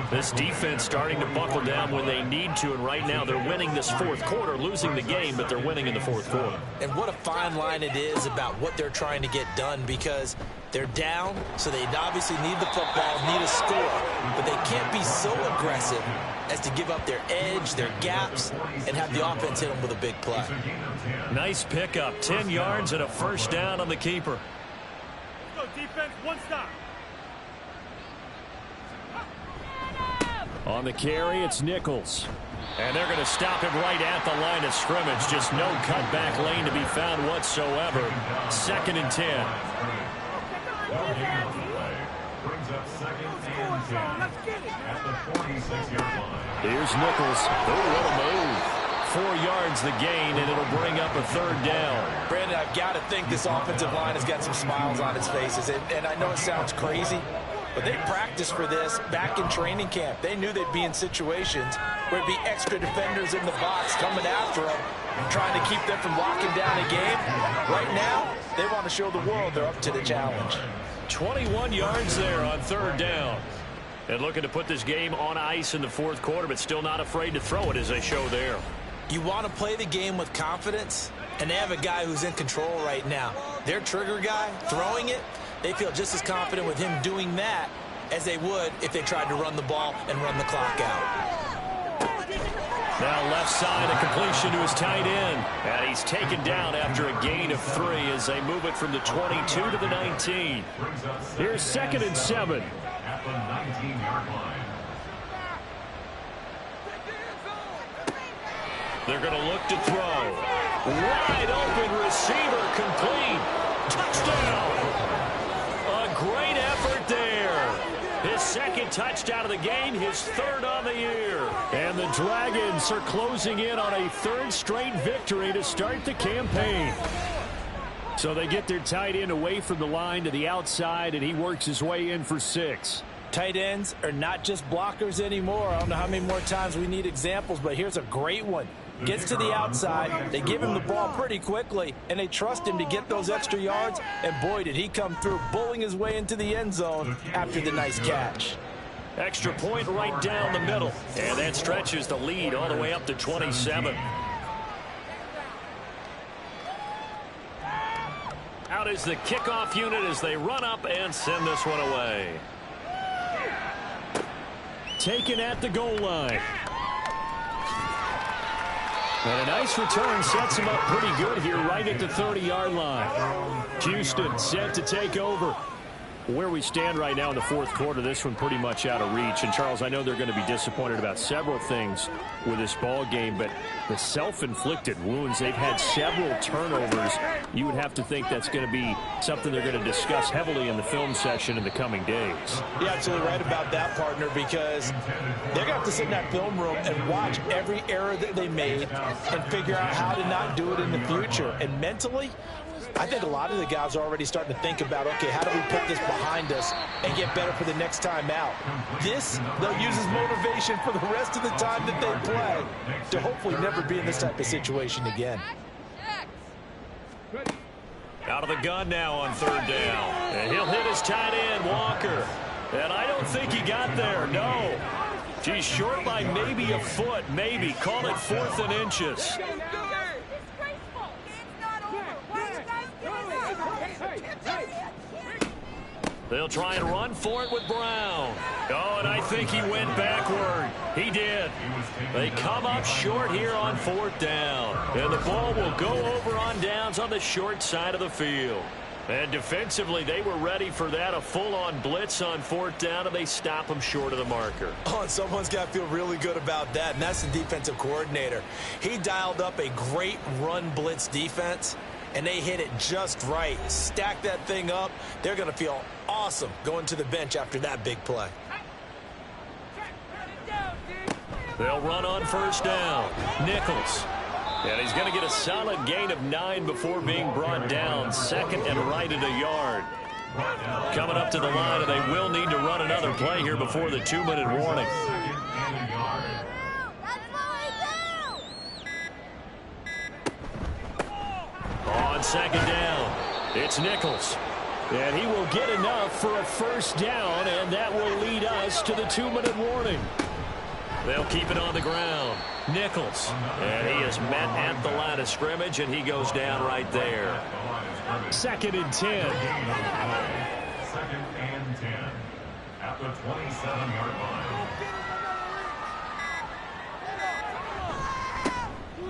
This defense starting to buckle down when they need to, and right now they're winning this fourth quarter, losing the game, but they're winning in the fourth quarter. And what a fine line it is about what they're trying to get done, because they're down, so they obviously need the football, need a score, but they can't be so aggressive as to give up their edge, their gaps, and have the offense hit them with a big play. Nice pickup, 10 yards and a 1st down on the keeper. Let's go, defense, 1 stop. On the carry, it's Nichols. And they're going to stop him right at the line of scrimmage. Just no cutback lane to be found whatsoever. 2nd and 10. Brings up 2nd and 10 at the 46-yard line. Here's Nichols. Oh, what a move. 4 yards the gain, and it'll bring up a 3rd down. Brandon, I've got to think this offensive line has got some smiles on its faces. And I know it sounds crazy, but they practiced for this back in training camp. They knew they'd be in situations where it'd be extra defenders in the box coming after them, trying to keep them from locking down a game. Right now, they want to show the world they're up to the challenge. 21 yards there on 3rd down. And looking to put this game on ice in the fourth quarter, but still not afraid to throw it as they show there. You want to play the game with confidence, and they have a guy who's in control right now. their trigger guy, throwing it, they feel just as confident with him doing that as they would if they tried to run the ball and run the clock out. Now left side, a completion to his tight end. And he's taken down after a gain of 3 as they move it from the 22 to the 19. Here's 2nd and 7. At the 19-yard line. They're going to look to throw. Wide open receiver, complete. Touchdown. A great effort there. His 2nd touchdown of the game, his 3rd on the year. And the Dragons are closing in on a 3rd straight victory to start the campaign. So they get their tight end away from the line to the outside, and he works his way in for 6. Tight ends are not just blockers anymore. I don't know how many more times we need examples, but here's a great one. Gets to the outside, they give him the ball pretty quickly, and they trust him to get those extra yards, and boy, did he come through, bowling his way into the end zone after the nice catch. Extra point right down the middle, and that stretches the lead all the way up to 27. Out is the kickoff unit as they run up and send this one away. Taken at the goal line. And a nice return sets him up pretty good here right at the 30-yard line. Houston set to take over. Where we stand right now in the 4th quarter, this one pretty much out of reach. And, Charles, I know they're going to be disappointed about several things with this ball game, but the self-inflicted wounds, they've had several turnovers. You would have to think that's going to be something they're going to discuss heavily in the film session in the coming days. You're absolutely right about that, partner, because they're going to have to sit in that film room and watch every error that they made and figure out how to not do it in the future. And mentally, I think a lot of the guys are already starting to think about, okay, how do we put this behind us and get better for the next time out? This, they'll use as motivation for the rest of the time that they play to hopefully never be in this type of situation again. Out of the gun now on 3rd down. And he'll hit his tight end, Walker. And I don't think he got there, no. He's short by maybe a foot, maybe. Call it 4th and inches. They'll try and run for it with Brown. Oh, and I think he went backward. He did. They come up short here on 4th down. And the ball will go over on downs on the short side of the field. And defensively, they were ready for that, a full-on blitz on 4th down, and they stop them short of the marker. Oh, and someone's got to feel really good about that, and that's the defensive coordinator. He dialed up a great run blitz defense, and they hit it just right. Stack that thing up. They're going to feel awesome going to the bench after that big play. They'll run on 1st down. Nichols. And he's going to get a solid gain of 9 before being brought down. 2nd and right at a yard. Coming up to the line, and they will need to run another play here before the 2-minute warning. On 2nd down, it's Nichols. And he will get enough for a 1st down, and that will lead us to the 2-minute warning. They'll keep it on the ground. Nichols. And he is met at the line of scrimmage, and he goes down right there. 2nd and 10. 2nd and 10. At the 27-yard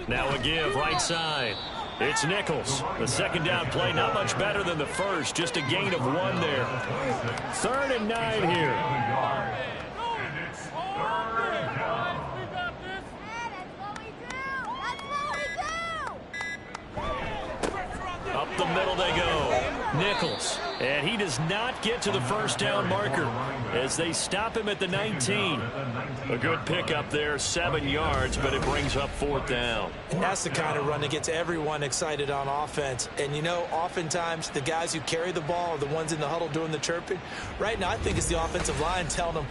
line. Now a give right side. It's Nichols. The 2nd down play, not much better than the first. Just a gain of 1 there. 3rd and 9 here. Up the middle they go. Nichols. And he does not get to the 1st down marker as they stop him at the 19. A good pickup there, 7 yards, but it brings up 4th down. And that's the kind of run that gets everyone excited on offense. And, you know, oftentimes the guys who carry the ball are the ones in the huddle doing the chirping. Right now, I think it's the offensive line telling them,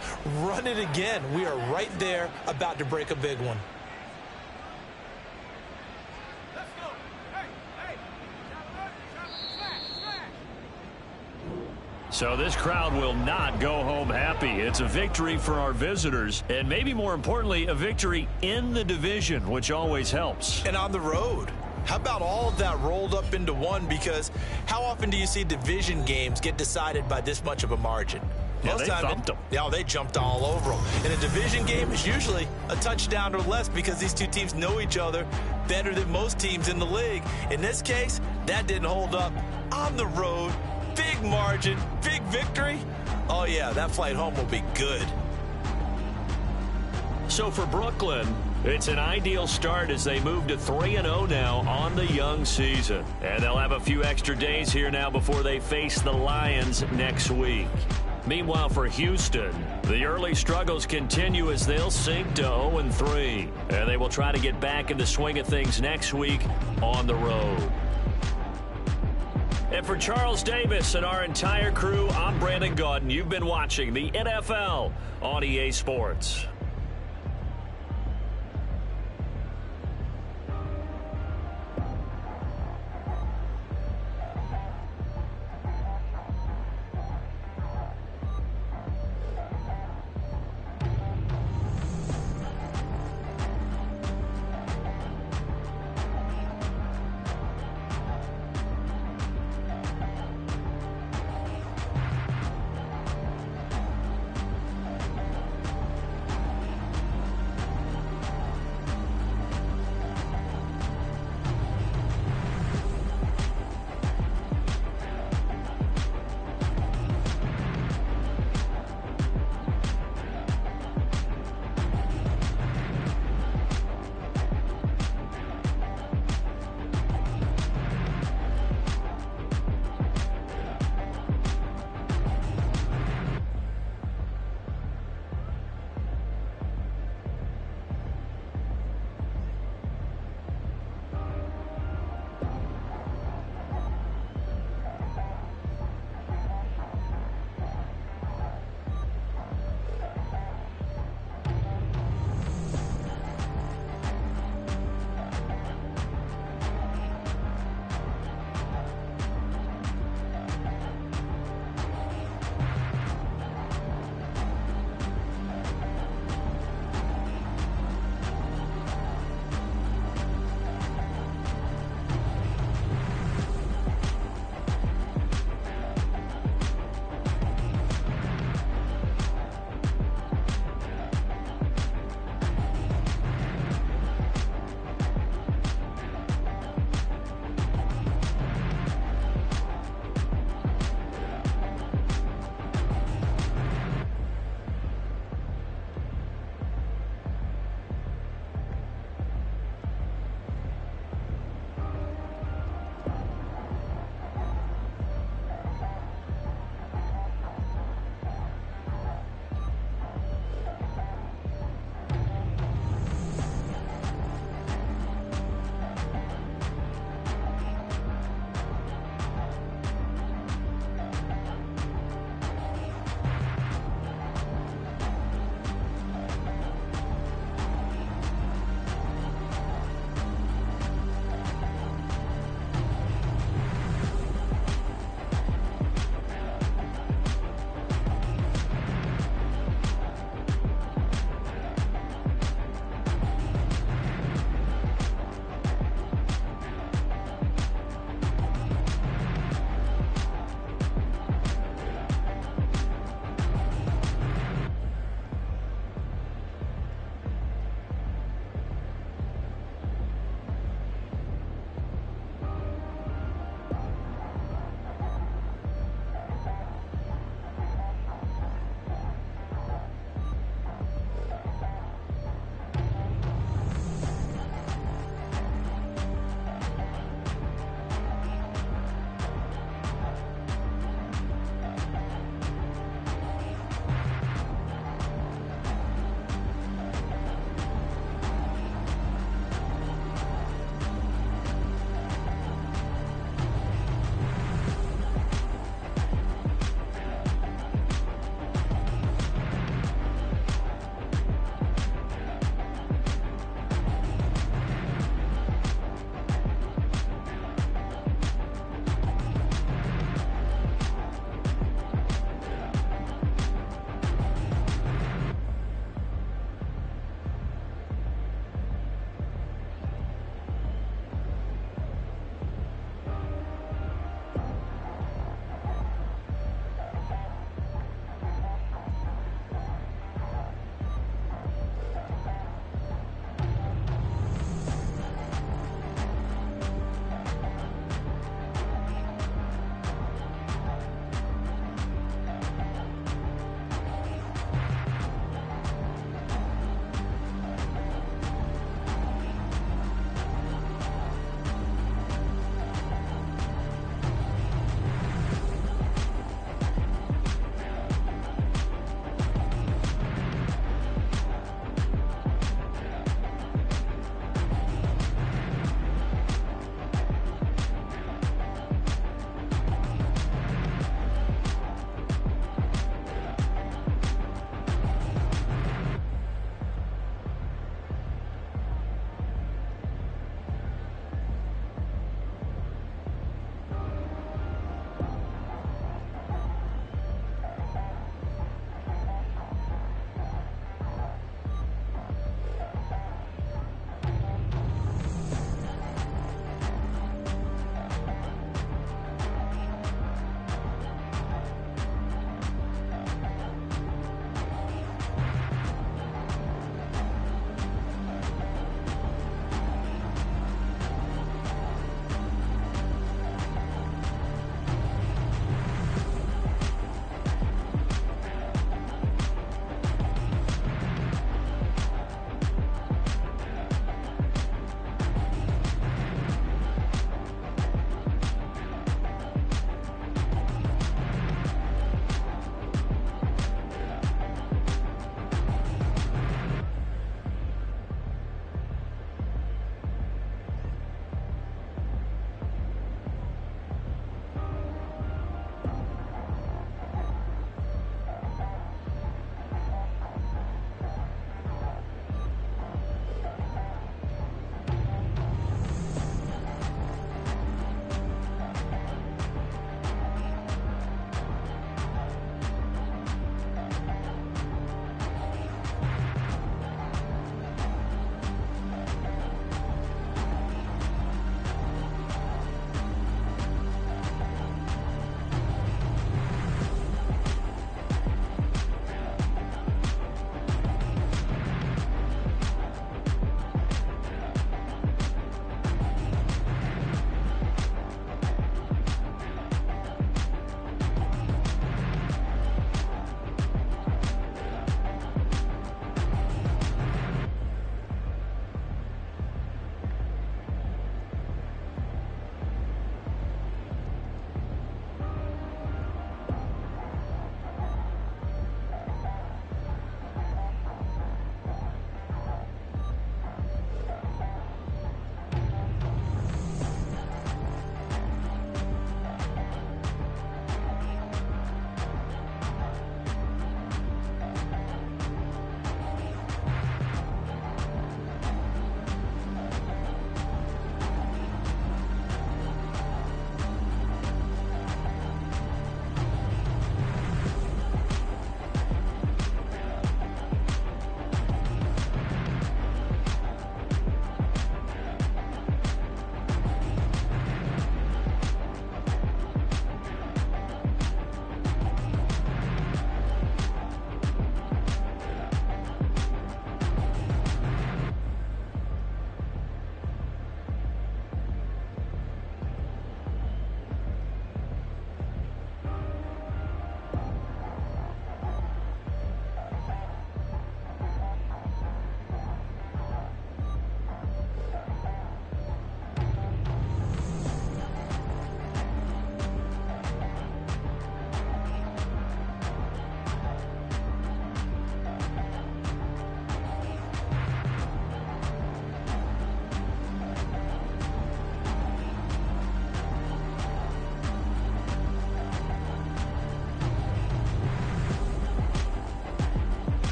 run it again. We are right there about to break a big one. So this crowd will not go home happy. It's a victory for our visitors, and maybe more importantly, a victory in the division, which always helps. And on the road. How about all of that rolled up into one? Because how often do you see division games get decided by this much of a margin? Yeah, they thumped them. Yeah, they jumped all over them. In a division game, it's usually a touchdown or less because these two teams know each other better than most teams in the league. In this case, that didn't hold up. On the road, big margin, big victory. Oh, yeah, that flight home will be good. So for Brooklyn, it's an ideal start as they move to 3-0 now on the young season. And they'll have a few extra days here now before they face the Lions next week. Meanwhile, for Houston, the early struggles continue as they'll sink to 0-3. And they will try to get back in the swing of things next week on the road. And for Charles Davis and our entire crew, I'm Brandon Gaudin. You've been watching the NFL on EA Sports.